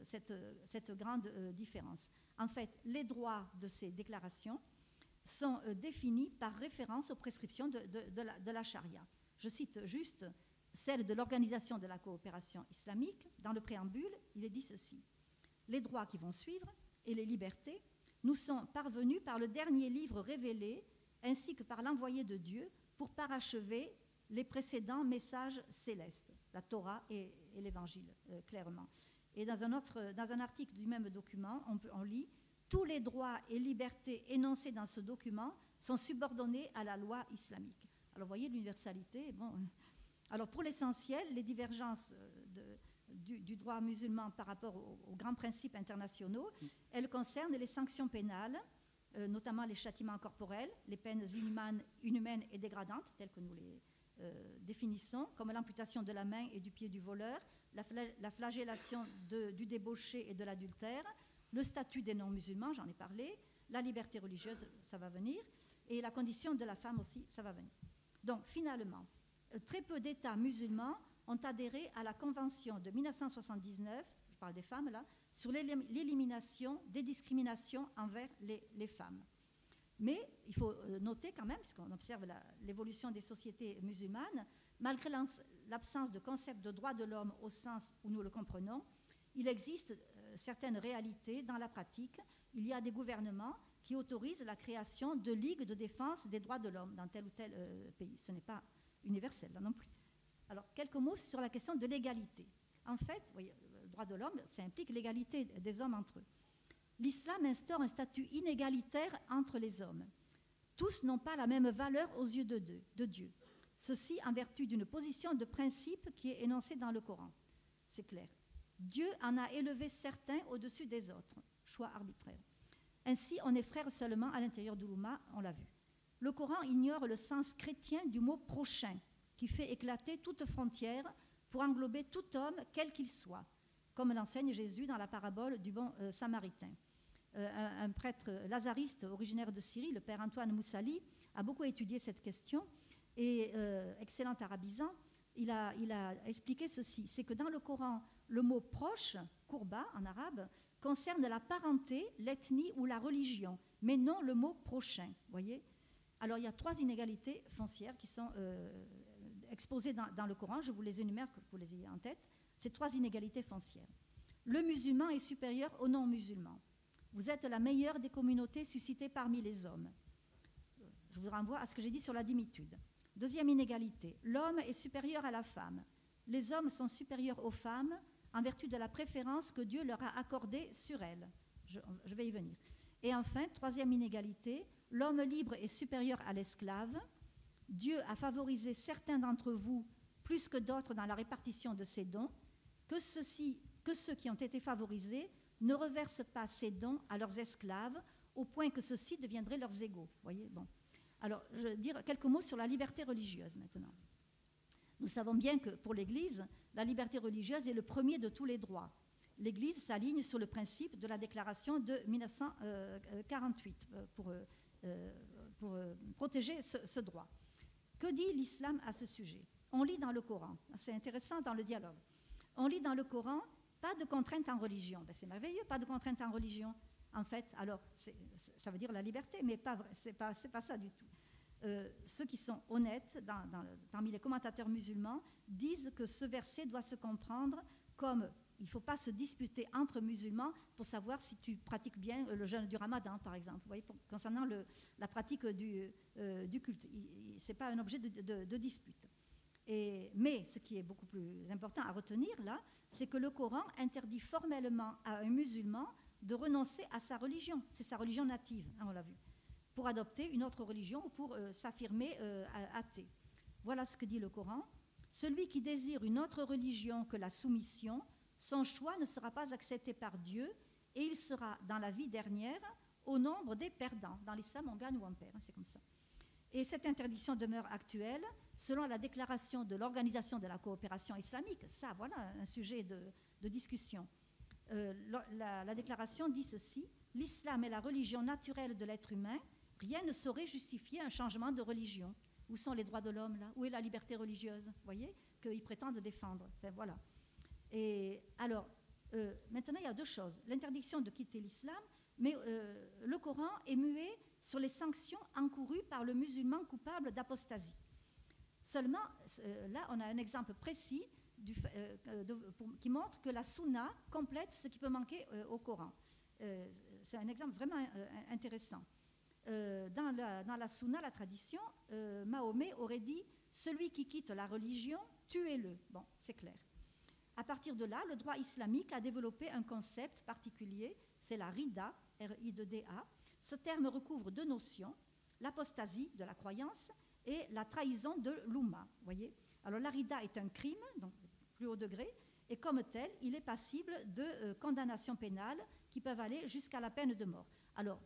cette grande différence. En fait, les droits de ces déclarations sont définis par référence aux prescriptions de la charia. Je cite juste celle de l'Organisation de la coopération islamique. Dans le préambule, il est dit ceci. Les droits qui vont suivre et les libertés nous sont parvenus par le dernier livre révélé ainsi que par l'envoyé de Dieu pour parachever les précédents messages célestes, la Torah et l'Évangile, clairement. Et dans un article du même document, on lit « Tous les droits et libertés énoncés dans ce document sont subordonnés à la loi islamique ». Alors, vous voyez l'universalité. Bon. Alors, pour l'essentiel, les divergences du droit musulman par rapport aux grands principes internationaux, elles concernent les sanctions pénales, notamment les châtiments corporels, les peines inhumaines et dégradantes, telles que nous les définissons, comme l'amputation de la main et du pied du voleur, la flagellation du débauché et de l'adultère, le statut des non-musulmans, j'en ai parlé, la liberté religieuse, ça va venir, et la condition de la femme aussi, ça va venir. Donc, finalement, très peu d'États musulmans ont adhéré à la Convention de 1979, je parle des femmes là, sur l'élimination des discriminations envers les femmes. Mais il faut noter quand même, puisqu'on observe l'évolution des sociétés musulmanes, malgré l'absence de concept de droit de l'homme au sens où nous le comprenons, il existe certaines réalités dans la pratique. Il y a des gouvernements qui autorisent la création de ligues de défense des droits de l'homme dans tel ou tel pays. Ce n'est pas universel là non plus. Alors, quelques mots sur la question de l'égalité. En fait, oui, le droit de l'homme, ça implique l'égalité des hommes entre eux. L'islam instaure un statut inégalitaire entre les hommes. Tous n'ont pas la même valeur aux yeux de Dieu. Ceci en vertu d'une position de principe qui est énoncée dans le Coran. C'est clair. Dieu en a élevé certains au-dessus des autres. Choix arbitraire. Ainsi, on est frères seulement à l'intérieur de l'Oumma, on l'a vu. Le Coran ignore le sens chrétien du mot prochain, qui fait éclater toute frontière pour englober tout homme, quel qu'il soit, comme l'enseigne Jésus dans la parabole du bon samaritain. Un prêtre lazariste originaire de Syrie, le père Antoine Moussali, a beaucoup étudié cette question et, excellent arabisant, il a expliqué ceci, c'est que dans le Coran, le mot proche, courba en arabe, concerne la parenté, l'ethnie ou la religion, mais non le mot prochain, voyez. Alors il y a 3 inégalités foncières qui sont exposées dans le Coran, je vous les énumère pour que vous les ayez en tête, ces 3 inégalités foncières. Le musulman est supérieur au non-musulman. Vous êtes la meilleure des communautés suscitées parmi les hommes. Je vous renvoie à ce que j'ai dit sur la dimitude. Deuxième inégalité, l'homme est supérieur à la femme. Les hommes sont supérieurs aux femmes en vertu de la préférence que Dieu leur a accordée sur elles. Je vais y venir. Et enfin, troisième inégalité, l'homme libre est supérieur à l'esclave. Dieu a favorisé certains d'entre vous plus que d'autres dans la répartition de ses dons, que ceux qui ont été favorisés ne reversent pas ces dons à leurs esclaves au point que ceux-ci deviendraient leurs égaux. Voyez, bon. Alors, je vais dire quelques mots sur la liberté religieuse maintenant. Nous savons bien que pour l'Église, la liberté religieuse est le premier de tous les droits. L'Église s'aligne sur le principe de la déclaration de 1948 pour protéger ce droit. Que dit l'islam à ce sujet? On lit dans le Coran, c'est intéressant dans le dialogue, on lit dans le Coran, pas de contrainte en religion. Ben c'est merveilleux, pas de contrainte en religion. En fait, alors, ça veut dire la liberté, mais c'est pas ça du tout. Ceux qui sont honnêtes parmi les commentateurs musulmans disent que ce verset doit se comprendre comme il ne faut pas se disputer entre musulmans pour savoir si tu pratiques bien le jeûne du Ramadan, par exemple. Vous voyez, concernant la pratique du culte, ce n'est pas un objet de dispute. Mais ce qui est beaucoup plus important à retenir là, c'est que le Coran interdit formellement à un musulman de renoncer à sa religion. C'est sa religion native, hein, on l'a vu, pour adopter une autre religion ou pour s'affirmer athée. Voilà ce que dit le Coran. Celui qui désire une autre religion que la soumission, son choix ne sera pas accepté par Dieu et il sera dans la vie dernière au nombre des perdants. Dans l'islam, on gagne ou on perd, hein, c'est comme ça. Et cette interdiction demeure actuelle selon la déclaration de l'Organisation de la coopération islamique. Ça, voilà un sujet de discussion. La déclaration dit ceci: l'islam est la religion naturelle de l'être humain. Rien ne saurait justifier un changement de religion. Où sont les droits de l'homme là? Où est la liberté religieuse? Vous voyez qu'ils prétendent défendre. Enfin, voilà. Et alors, maintenant, il y a 2 choses. L'interdiction de quitter l'islam, mais le Coran est muet sur les sanctions encourues par le musulman coupable d'apostasie. Seulement, là, on a un exemple précis qui montre que la sunna complète ce qui peut manquer au Coran. C'est un exemple vraiment intéressant. Dans la sunna, la tradition, Mahomet aurait dit « Celui qui quitte la religion, tuez-le ». Bon, c'est clair. À partir de là, le droit islamique a développé un concept particulier, c'est la rida, R-I-D-A. Ce terme recouvre deux notions, l'apostasie de la croyance et la trahison de l'Oumma. Voyez. Alors la rida est un crime, donc plus haut degré, et comme tel, il est passible de condamnations pénales qui peuvent aller jusqu'à la peine de mort. Alors,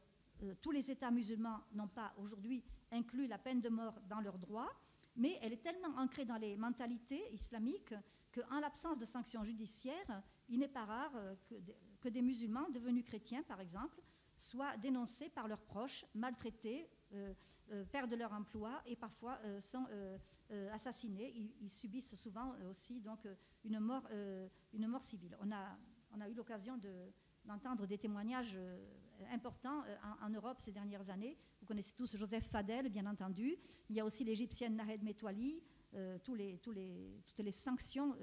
tous les États musulmans n'ont pas aujourd'hui inclus la peine de mort dans leurs droits, mais elle est tellement ancrée dans les mentalités islamiques qu'en l'absence de sanctions judiciaires, il n'est pas rare que des musulmans devenus chrétiens, par exemple, soient dénoncés par leurs proches, maltraités, perdent leur emploi et parfois sont assassinés. Ils subissent souvent aussi donc, une mort civile. On a eu l'occasion d'entendre des témoignages importants en Europe ces dernières années. Vous connaissez tous Joseph Fadel, bien entendu. Il y a aussi l'Égyptienne Nahed Metwali, toutes les sanctions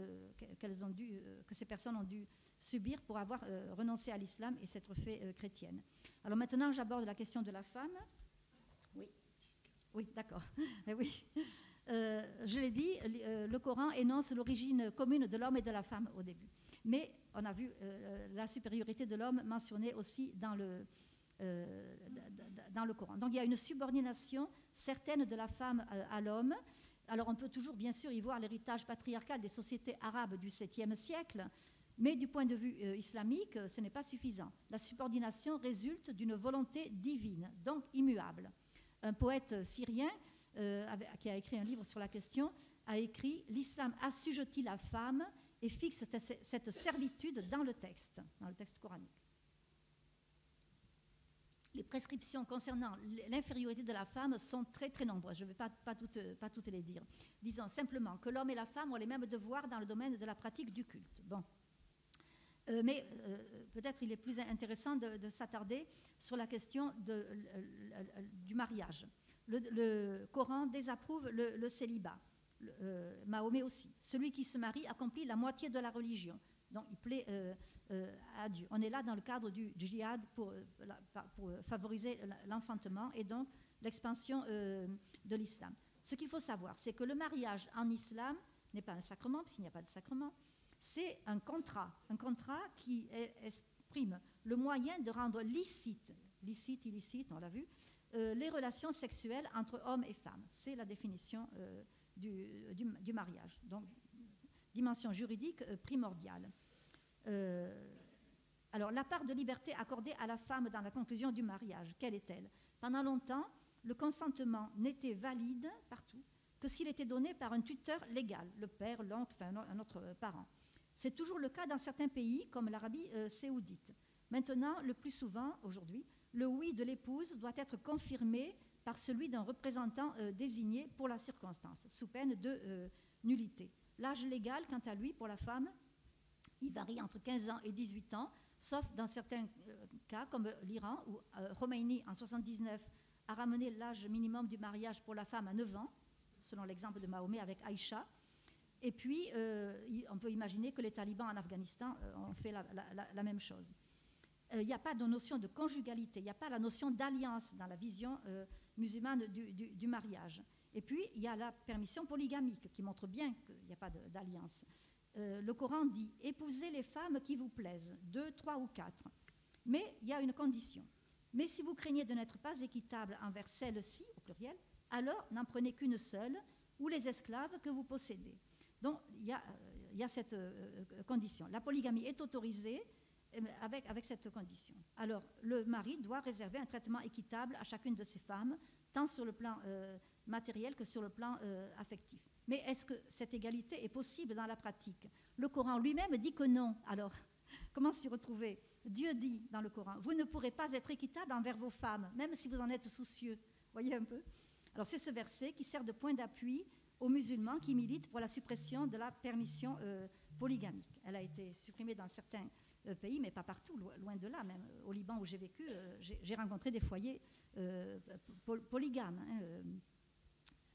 que ces personnes ont dû subir pour avoir renoncé à l'islam et s'être fait chrétienne. Alors maintenant, j'aborde la question de la femme. Oui, oui, d'accord. Oui. Je l'ai dit, le Coran énonce l'origine commune de l'homme et de la femme au début. Mais on a vu la supériorité de l'homme mentionnée aussi dans le Coran. Donc il y a une subordination certaine de la femme à l'homme. Alors on peut toujours bien sûr y voir l'héritage patriarcal des sociétés arabes du 7e siècle, mais du point de vue islamique, ce n'est pas suffisant. La subordination résulte d'une volonté divine, donc immuable. Un poète syrien qui a écrit un livre sur la question a écrit « L'islam assujettit la femme et fixe cette servitude dans le texte coranique. Les prescriptions concernant l'infériorité de la femme sont très très nombreuses. Je ne vais pas toutes les dire. Disons simplement que l'homme et la femme ont les mêmes devoirs dans le domaine de la pratique du culte. Bon. Mais peut-être il est plus intéressant de s'attarder sur la question du mariage. Le Coran désapprouve le célibat. Mahomet aussi. Celui qui se marie accomplit la moitié de la religion. Donc il plaît à Dieu. On est là dans le cadre du djihad pour favoriser l'enfantement et donc l'expansion de l'islam. Ce qu'il faut savoir, c'est que le mariage en islam n'est pas un sacrement, puisqu'il n'y a pas de sacrement, c'est un contrat qui exprime le moyen de rendre licite, illicite, on l'a vu, les relations sexuelles entre hommes et femmes. C'est la définition du mariage. Donc, dimension juridique primordiale. Alors, la part de liberté accordée à la femme dans la conclusion du mariage, quelle est-elle? Pendant longtemps, le consentement n'était valide partout que s'il était donné par un tuteur légal, le père, l'oncle, enfin un autre parent. C'est toujours le cas dans certains pays, comme l'Arabie saoudite. Maintenant, le plus souvent, aujourd'hui, le oui de l'épouse doit être confirmé par celui d'un représentant désigné pour la circonstance, sous peine de nullité. L'âge légal, quant à lui, pour la femme, il varie entre 15 ans et 18 ans, sauf dans certains cas, comme l'Iran, où Khomeini, en 1979, a ramené l'âge minimum du mariage pour la femme à 9 ans, selon l'exemple de Mahomet avec Aïcha. Et puis, on peut imaginer que les talibans en Afghanistan ont fait la même chose. Il n'y a pas de notion de conjugalité, il n'y a pas la notion d'alliance dans la vision musulmane du mariage. Et puis, il y a la permission polygamique qui montre bien qu'il n'y a pas d'alliance. Le Coran dit « Épousez les femmes qui vous plaisent, 2, 3 ou 4 ». Mais il y a une condition. « Mais si vous craignez de n'être pas équitable envers celles-ci, au pluriel, alors n'en prenez qu'une seule, ou les esclaves que vous possédez. » Donc, il y a cette condition. La polygamie est autorisée avec cette condition. Alors, le mari doit réserver un traitement équitable à chacune de ses femmes, tant sur le plan matériel que sur le plan affectif. Mais est-ce que cette égalité est possible dans la pratique? Le Coran lui-même dit que non. Alors, comment s'y retrouver? Dieu dit dans le Coran, vous ne pourrez pas être équitable envers vos femmes, même si vous en êtes soucieux. Voyez un peu? Alors, c'est ce verset qui sert de point d'appui aux musulmans qui militent pour la suppression de la permission polygamique. Elle a été supprimée dans certains pays, mais pas partout, loin de là. Même au Liban où j'ai vécu, j'ai rencontré des foyers polygames.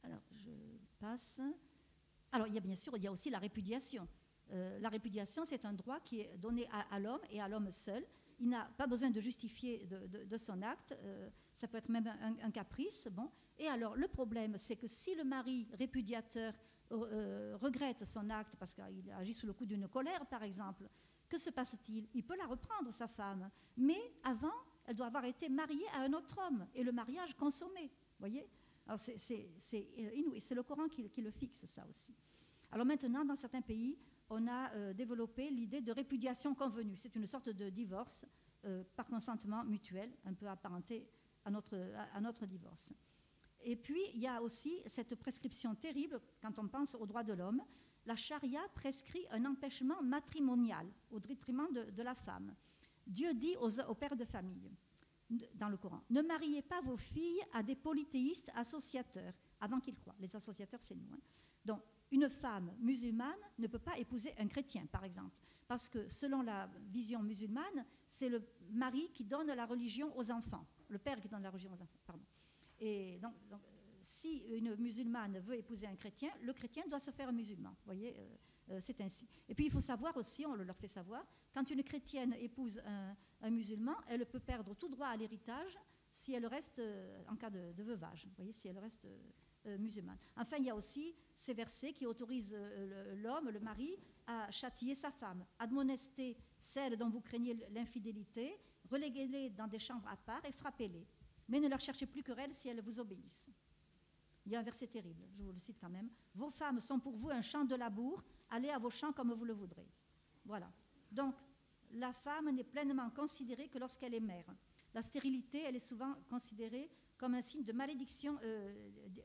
Alors, je passe. Alors, bien sûr, il y a aussi la répudiation. La répudiation, c'est un droit qui est donné à l'homme et à l'homme seul. Il n'a pas besoin de justifier de son acte. Ça peut être même un caprice. Bon. Et alors, le problème, c'est que si le mari répudiateur regrette son acte parce qu'il agit sous le coup d'une colère, par exemple, que se passe-t-il? Il peut la reprendre, sa femme, mais avant, elle doit avoir été mariée à un autre homme et le mariage consommé. Voyez? Alors c'est inouï, c'est le Coran qui le fixe, ça aussi. Alors maintenant, dans certains pays, on a développé l'idée de répudiation convenue. C'est une sorte de divorce par consentement mutuel, un peu apparenté à notre divorce. Et puis, il y a aussi cette prescription terrible, quand on pense aux droits de l'homme. La charia prescrit un empêchement matrimonial au détriment de la femme. Dieu dit aux pères de famille, dans le Coran, ne mariez pas vos filles à des polythéistes associateurs, avant qu'ils croient. Les associateurs, c'est nous. Donc, une femme musulmane ne peut pas épouser un chrétien, par exemple, parce que selon la vision musulmane, c'est le mari qui donne la religion aux enfants, le père qui donne la religion aux enfants, pardon. Et donc, si une musulmane veut épouser un chrétien, le chrétien doit se faire musulman. Vous voyez, c'est ainsi. Et puis il faut savoir aussi, on leur fait savoir, quand une chrétienne épouse un musulman, elle peut perdre tout droit à l'héritage si elle reste, en cas de veuvage, vous voyez, si elle reste musulmane. Enfin, il y a aussi ces versets qui autorisent l'homme, le mari, à châtier sa femme, admonester celles dont vous craignez l'infidélité, reléguez-les dans des chambres à part et frappez-les. Mais ne leur cherchez plus querelle si elles vous obéissent. Il y a un verset terrible, je vous le cite quand même. Vos femmes sont pour vous un champ de labour, allez à vos champs comme vous le voudrez. Voilà. Donc, la femme n'est pleinement considérée que lorsqu'elle est mère. La stérilité, elle est souvent considérée comme un signe de malédiction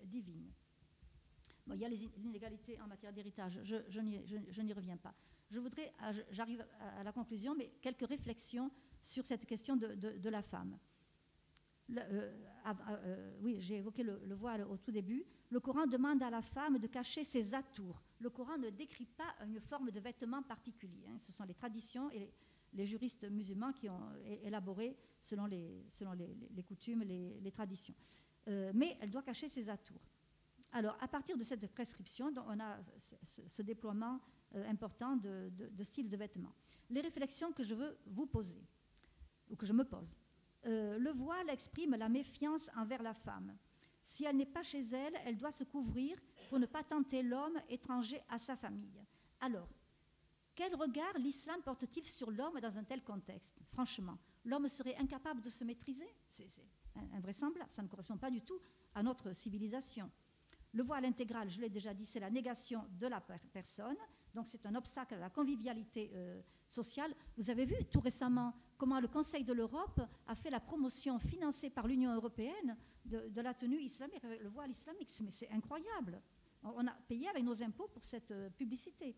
divine. Bon, il y a les inégalités en matière d'héritage, je n'y reviens pas. J'arrive à la conclusion, mais quelques réflexions sur cette question de la femme. Oui, j'ai évoqué le voile au tout début. Le Coran demande à la femme de cacher ses atours. Le Coran ne décrit pas une forme de vêtement particulier. Ce sont les traditions et les juristes musulmans qui ont élaboré selon les coutumes, les traditions. Mais elle doit cacher ses atours. Alors, à partir de cette prescription, on a ce déploiement important de style de vêtements. Les réflexions que je veux vous poser, ou que je me pose. Le voile exprime la méfiance envers la femme. Si elle n'est pas chez elle, elle doit se couvrir pour ne pas tenter l'homme étranger à sa famille. Alors, quel regard l'islam porte-t-il sur l'homme dans un tel contexte? Franchement, l'homme serait incapable de se maîtriser? C'est invraisemblable, ça ne correspond pas du tout à notre civilisation. Le voile intégral, je l'ai déjà dit, c'est la négation de la personne, donc c'est un obstacle à la convivialité sociale. Vous avez vu tout récemment comment le Conseil de l'Europe a fait la promotion financée par l'Union européenne de la tenue islamique, le voile islamique. Mais c'est incroyable. On a payé avec nos impôts pour cette publicité.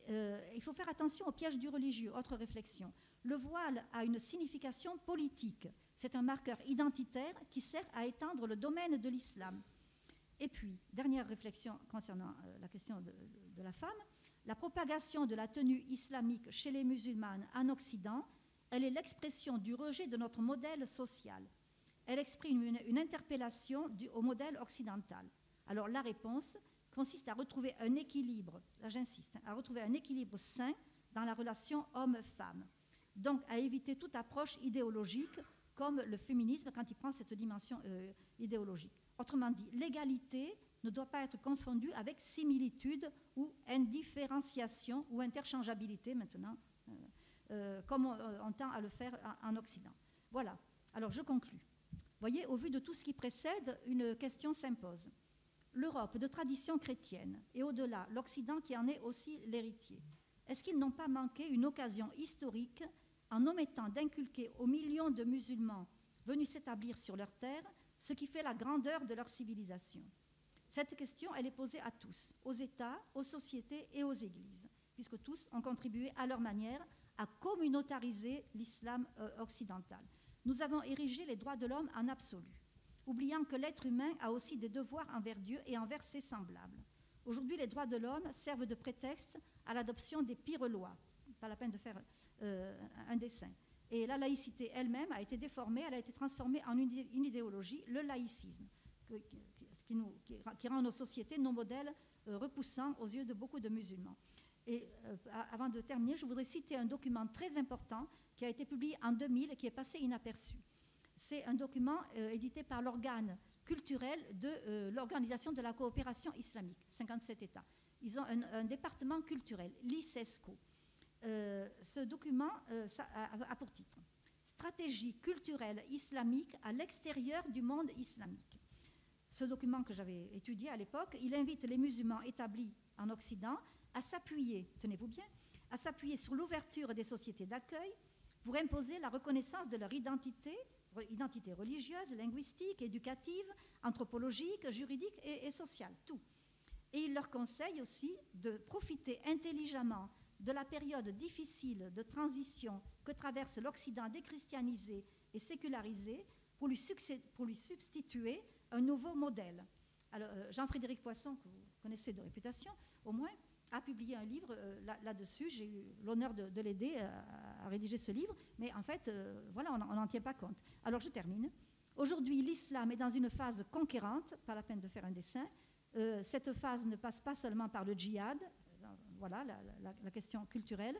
Il faut faire attention au piège du religieux. Autre réflexion. Le voile a une signification politique. C'est un marqueur identitaire qui sert à étendre le domaine de l'islam. Et puis, dernière réflexion concernant la question de la femme, la propagation de la tenue islamique chez les musulmanes en Occident, elle est l'expression du rejet de notre modèle social. Elle exprime une interpellation au modèle occidental. Alors la réponse consiste à retrouver un équilibre, là j'insiste, à retrouver un équilibre sain dans la relation homme-femme. Donc à éviter toute approche idéologique comme le féminisme quand il prend cette dimension idéologique. Autrement dit, l'égalité ne doit pas être confondue avec similitude ou indifférenciation ou interchangeabilité maintenant, comme on tend à le faire en Occident. Voilà, alors je conclus. Voyez, au vu de tout ce qui précède, une question s'impose. L'Europe de tradition chrétienne et au-delà, l'Occident qui en est aussi l'héritier, est-ce qu'ils n'ont pas manqué une occasion historique en omettant d'inculquer aux millions de musulmans venus s'établir sur leur terre ce qui fait la grandeur de leur civilisation? Cette question, elle est posée à tous, aux États, aux sociétés et aux églises, puisque tous ont contribué à leur manière à communautariser l'islam occidental. Nous avons érigé les droits de l'homme en absolu, oubliant que l'être humain a aussi des devoirs envers Dieu et envers ses semblables. Aujourd'hui, les droits de l'homme servent de prétexte à l'adoption des pires lois. Pas la peine de faire un dessin. Et la laïcité elle-même a été déformée, elle a été transformée en une idéologie, le laïcisme, qui rend nos sociétés, nos modèles repoussants aux yeux de beaucoup de musulmans. Et avant de terminer, je voudrais citer un document très important qui a été publié en 2000 et qui est passé inaperçu. C'est un document édité par l'organe culturel de l'Organisation de la coopération islamique, 57 États. Ils ont un département culturel, l'ICESCO. Ce document a pour titre « Stratégie culturelle islamique à l'extérieur du monde islamique ». Ce document que j'avais étudié à l'époque, il invite les musulmans établis en Occident à s'appuyer, tenez-vous bien, à s'appuyer sur l'ouverture des sociétés d'accueil pour imposer la reconnaissance de leur identité religieuse, linguistique, éducative, anthropologique, juridique et sociale, tout. Et il leur conseille aussi de profiter intelligemment de la période difficile de transition que traverse l'Occident déchristianisé et sécularisé pour lui substituer un nouveau modèle. Alors, Jean-Frédéric Poisson, que vous connaissez de réputation, au moins, a publié un livre là-dessus. J'ai eu l'honneur de l'aider à rédiger ce livre, mais en fait, voilà, on n'en tient pas compte. Alors, je termine. Aujourd'hui, l'islam est dans une phase conquérante, pas la peine de faire un dessin. Cette phase ne passe pas seulement par le djihad, voilà la question culturelle,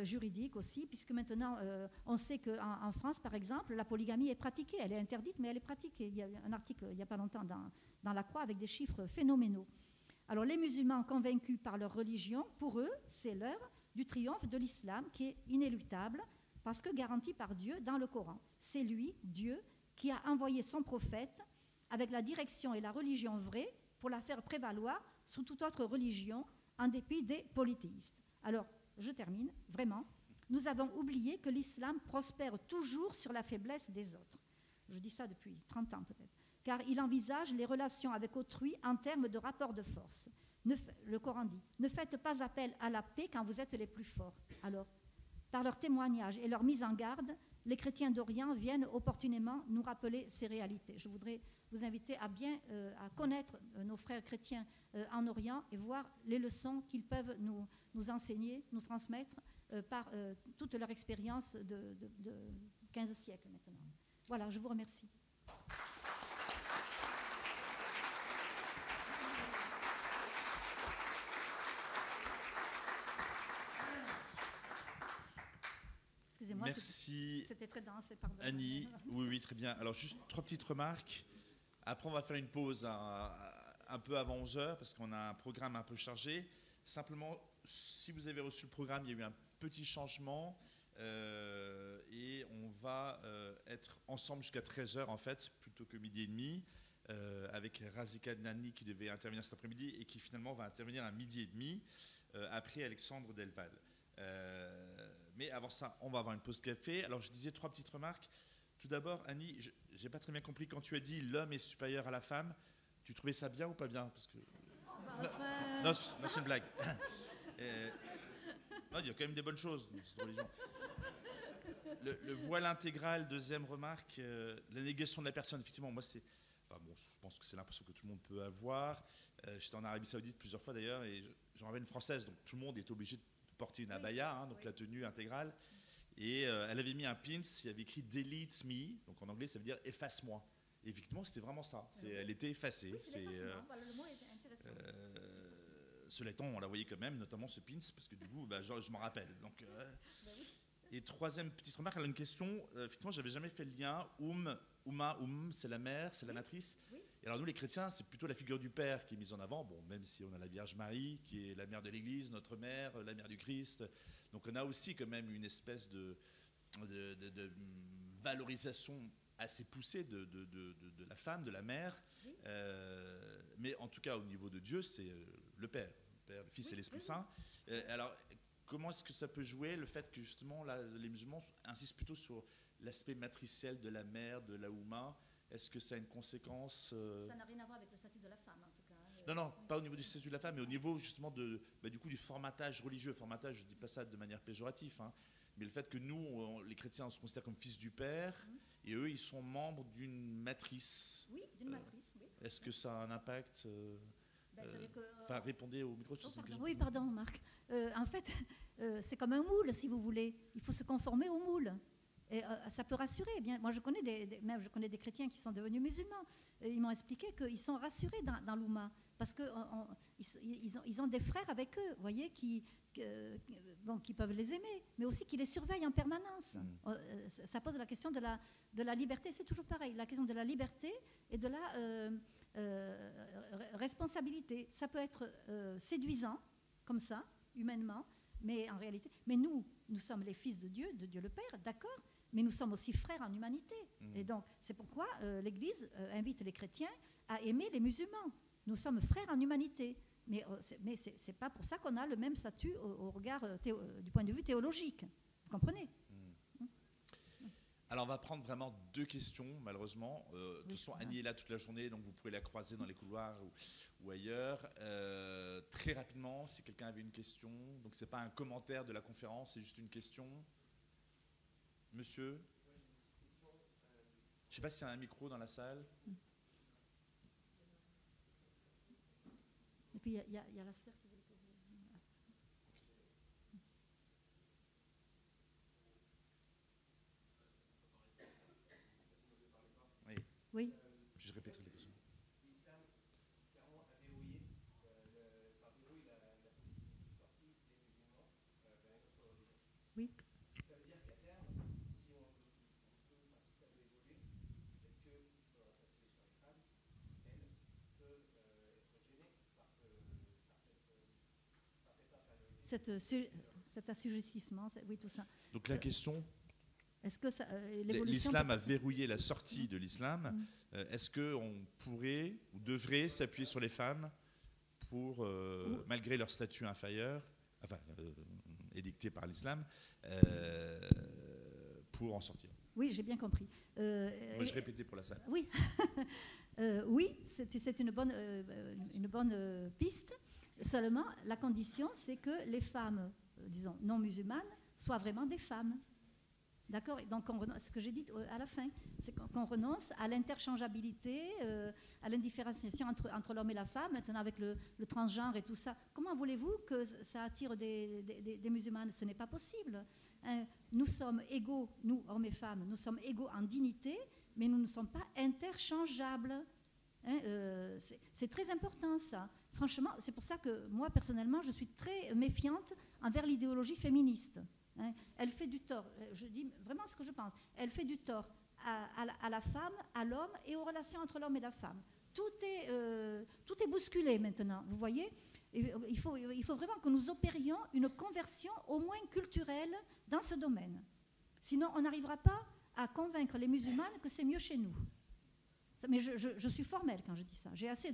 juridique aussi, puisque maintenant on sait qu'en France, par exemple, la polygamie est pratiquée, elle est interdite, mais elle est pratiquée. Il y a un article il n'y a pas longtemps dans La Croix avec des chiffres phénoménaux. Alors les musulmans convaincus par leur religion, pour eux, c'est l'heure du triomphe de l'islam qui est inéluctable parce que garanti par Dieu dans le Coran. C'est lui, Dieu, qui a envoyé son prophète avec la direction et la religion vraie pour la faire prévaloir sous toute autre religion en dépit des polythéistes. Alors, je termine, vraiment, nous avons oublié que l'islam prospère toujours sur la faiblesse des autres. Je dis ça depuis 30 ans peut-être. Car il envisage les relations avec autrui en termes de rapport de force. Le Coran dit « Ne faites pas appel à la paix quand vous êtes les plus forts. » Alors, par leur témoignage et leur mise en garde, les chrétiens d'Orient viennent opportunément nous rappeler ces réalités. Je voudrais vous inviter à bien à connaître nos frères chrétiens en Orient et voir les leçons qu'ils peuvent nous enseigner, nous transmettre par toute leur expérience de 15 siècles maintenant. Voilà, je vous remercie. Excusez-moi, merci. C'était très dense, pardon. Annie, oui, très bien. Alors, juste 3 petites remarques. Après, on va faire une pause un peu avant 11h parce qu'on a un programme un peu chargé. Simplement, si vous avez reçu le programme, il y a eu un petit changement et on va être ensemble jusqu'à 13h en fait, plutôt que midi et demi, avec Razika Nani qui devait intervenir cet après-midi et qui finalement va intervenir à midi et demi après Alexandre Delval. Mais avant ça, on va avoir une pause café. Alors, je disais 3 petites remarques. Tout d'abord, Annie, je n'ai pas très bien compris quand tu as dit l'homme est supérieur à la femme. Tu trouvais ça bien ou pas bien? Parce que... non, c'est une blague. Non, il y a quand même des bonnes choses dans cette religion. Le voile intégral, deuxième remarque, la négation de la personne. Effectivement, moi, c'est... Enfin, bon, je pense que c'est l'impression que tout le monde peut avoir. J'étais en Arabie Saoudite plusieurs fois d'ailleurs et j'en avais une française, donc tout le monde est obligé de porter une abaya, hein, donc la tenue intégrale. Et elle avait mis un pins, il y avait écrit « Delete me », donc en anglais ça veut dire « efface-moi ». Et effectivement, c'était vraiment ça. Elle était effacée. Oui, voilà, le mot est intéressant. Cela étant, on la voyait quand même, notamment ce pins, parce que du coup, je m'en rappelle. Donc, oui. Et troisième petite remarque, elle a une question. Effectivement, je n'avais jamais fait le lien. C'est la mère, c'est la matrice. Oui. Et alors nous, les chrétiens, c'est plutôt la figure du Père qui est mise en avant. Bon, même si on a la Vierge Marie, qui est la mère de l'Église, notre mère, la mère du Christ. Donc on a aussi quand même une espèce de valorisation assez poussée de la femme, de la mère. Oui. Mais en tout cas, au niveau de Dieu, c'est le Père, le Fils et l'Esprit Saint. Alors, comment est-ce que ça peut jouer le fait que justement là, les musulmans insistent plutôt sur l'aspect matriciel de la mère, de la Oumma? Est-ce que ça a une conséquence Ça n'a rien à voir avec le statut de la femme, en tout cas. Non, pas au niveau du statut de la femme, mais au niveau justement du formatage religieux. Formatage, je ne dis pas ça de manière péjorative, hein, mais le fait que nous, les chrétiens, on se considère comme fils du Père, et eux, ils sont membres d'une matrice. Oui, d'une matrice, oui. Est-ce que ça a un impact répondez au micro. Oui, pardon, Marc. En fait, c'est comme un moule, si vous voulez. Il faut se conformer au moule. Et ça peut rassurer. Bien, moi, je connais je connais des chrétiens qui sont devenus musulmans. Et ils m'ont expliqué qu'ils sont rassurés dans l'Oumma parce qu'ils ont des frères avec eux, vous voyez, qui qui peuvent les aimer, mais aussi qui les surveillent en permanence. Ça pose la question de la liberté. C'est toujours pareil, la question de la liberté et de la responsabilité. Ça peut être séduisant, comme ça, humainement, mais en réalité... Mais nous sommes les fils de Dieu le Père, d'accord, mais nous sommes aussi frères en humanité. Et donc, c'est pourquoi l'Église invite les chrétiens à aimer les musulmans. Nous sommes frères en humanité. Mais ce n'est pas pour ça qu'on a le même statut au regard du point de vue théologique. Vous comprenez ? Alors, on va prendre vraiment 2 questions, malheureusement. De toute façon, Annie est là toute la journée, donc vous pouvez la croiser dans les couloirs ou ailleurs. Très rapidement, si quelqu'un avait une question, donc ce n'est pas un commentaire de la conférence, c'est juste une question. Monsieur ? Je ne sais pas s'il y a un micro dans la salle. Et puis, il y a la sœur qui veut poser. Oui. Je répéterai les questions. L'islam, clairement, a verrouillé la possibilité de sortie des musulmans vers une autre religion. Oui. Ça veut dire qu'à terme, si ça peut évoluer, est-ce que ça peut sur les femmes, elles peuvent être gênées par cette infériorité? Cet assujettissement, oui, tout ça. Donc la question... Est-ce que l'islam a verrouillé la sortie de l'islam. Est-ce qu'on pourrait ou devrait s'appuyer sur les femmes pour, malgré leur statut inférieur, enfin, édicté par l'islam, pour en sortir? Oui, j'ai bien compris. Moi, je répétais pour la salle. Oui, oui, c'est une bonne piste. Seulement, la condition, c'est que les femmes, disons, non musulmanes, soient vraiment des femmes. D'accord. Donc, ce que j'ai dit à la fin, c'est qu'on renonce à l'interchangeabilité, à l'indifférenciation entre l'homme et la femme, maintenant avec le transgenre et tout ça. Comment voulez-vous que ça attire des musulmanes? Ce n'est pas possible. Nous sommes égaux, nous, hommes et femmes, nous sommes égaux en dignité, mais nous ne sommes pas interchangeables. C'est très important, ça. Franchement, c'est pour ça que moi, personnellement, je suis très méfiante envers l'idéologie féministe. Elle fait du tort, je dis vraiment ce que je pense, elle fait du tort à la femme, à l'homme et aux relations entre l'homme et la femme. Tout est bousculé maintenant, vous voyez. Il faut vraiment que nous opérions une conversion au moins culturelle dans ce domaine. Sinon, on n'arrivera pas à convaincre les musulmanes que c'est mieux chez nous. Mais je suis formelle quand je dis ça. J'ai assez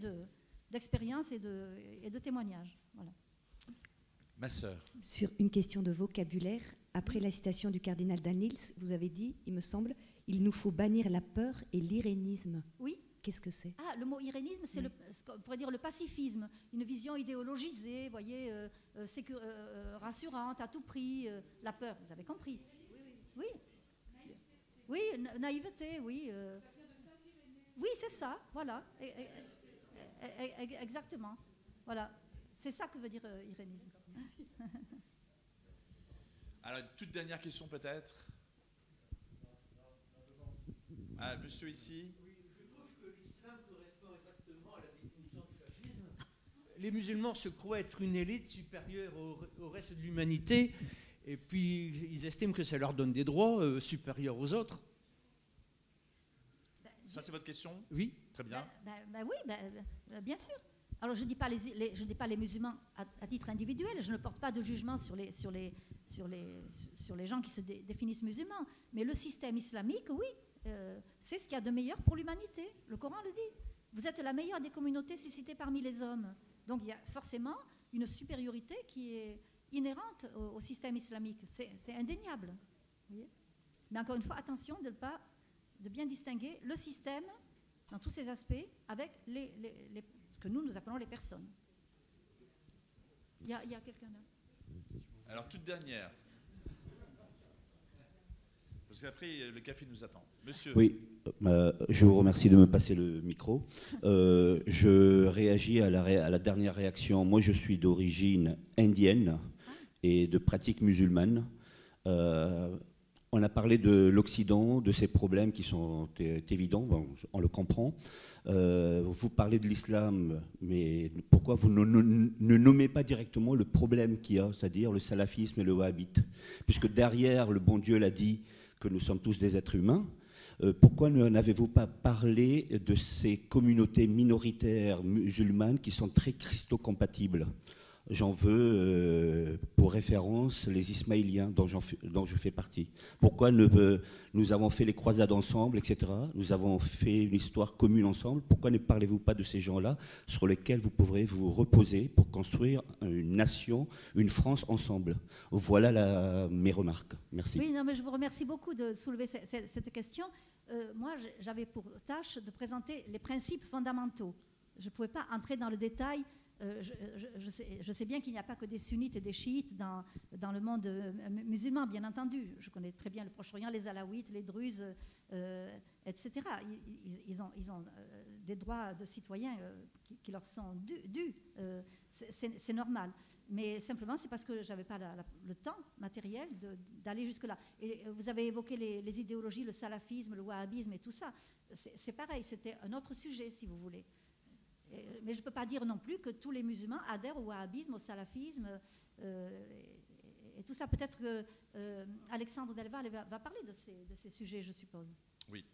d'expérience et de témoignages. Voilà. Ma sœur. Sur une question de vocabulaire, après la citation du cardinal Danils, vous avez dit, il me semble, il nous faut bannir la peur et l'irénisme. Oui. Qu'est-ce que c'est? Ah, le mot irénisme, c'est on pourrait dire le pacifisme, une vision idéologisée, vous voyez, rassurante à tout prix, la peur, vous avez compris. Oui. Oui, naïveté, oui. Oui, c'est ça, voilà. Exactement. Voilà. C'est ça que veut dire irénisme. Alors, une toute dernière question peut-être. Ah, monsieur ici. Oui, je trouve que l'islam correspond exactement à la définition du fascisme. Les musulmans se croient être une élite supérieure au reste de l'humanité, et puis ils estiment que ça leur donne des droits supérieurs aux autres. Ça, c'est votre question? Oui. Très bien. Oui, bien sûr. Alors, je ne dis pas les musulmans à titre individuel, je ne porte pas de jugement sur les gens qui se définissent musulmans, mais le système islamique, oui, c'est ce qu'il y a de meilleur pour l'humanité. Le Coran le dit. Vous êtes la meilleure des communautés suscitées parmi les hommes. Donc, il y a forcément une supériorité qui est inhérente au système islamique. C'est indéniable. Vous voyez. Mais encore une fois, attention de bien distinguer le système dans tous ses aspects avec ce que nous appelons les personnes. Il y a quelqu'un là. Alors, toute dernière. Parce qu'après, le café nous attend. Monsieur. Oui, je vous remercie de me passer le micro. Je réagis à la dernière réaction. Moi, je suis d'origine indienne et de pratique musulmane. On On a parlé de l'Occident, de ses problèmes qui sont évidents, bon, on le comprend. Vous parlez de l'islam, mais pourquoi vous ne nommez pas directement le problème qu'il y a, c'est-à-dire le salafisme et le wahhabite? Puisque derrière, le bon Dieu l'a dit, que nous sommes tous des êtres humains. Pourquoi n'avez-vous pas parlé de ces communautés minoritaires musulmanes qui sont très christo-compatibles? J'en veux pour référence les Ismaéliens dont je fais partie. Pourquoi nous avons fait les croisades ensemble, etc. Nous avons fait une histoire commune ensemble. Pourquoi ne parlez-vous pas de ces gens-là sur lesquels vous pourrez vous reposer pour construire une nation, une France ensemble? Voilà mes remarques. Merci. Oui, non, mais je vous remercie beaucoup de soulever cette question. Moi, j'avais pour tâche de présenter les principes fondamentaux. Je ne pouvais pas entrer dans le détail. Je sais bien qu'il n'y a pas que des sunnites et des chiites dans le monde musulman, bien entendu. Je connais très bien le Proche-Orient, les alaouites, les druzes, etc. Ils ont des droits de citoyens qui leur sont dus. C'est normal. Mais simplement, c'est parce que je n'avais pas le temps matériel d'aller jusque-là. Et vous avez évoqué les idéologies, le salafisme, le wahhabisme et tout ça. C'est pareil, c'était un autre sujet, si vous voulez. Mais je ne peux pas dire non plus que tous les musulmans adhèrent au wahhabisme, au salafisme et tout ça. Peut-être que Alexandre Delval va parler de ces sujets, je suppose. Oui.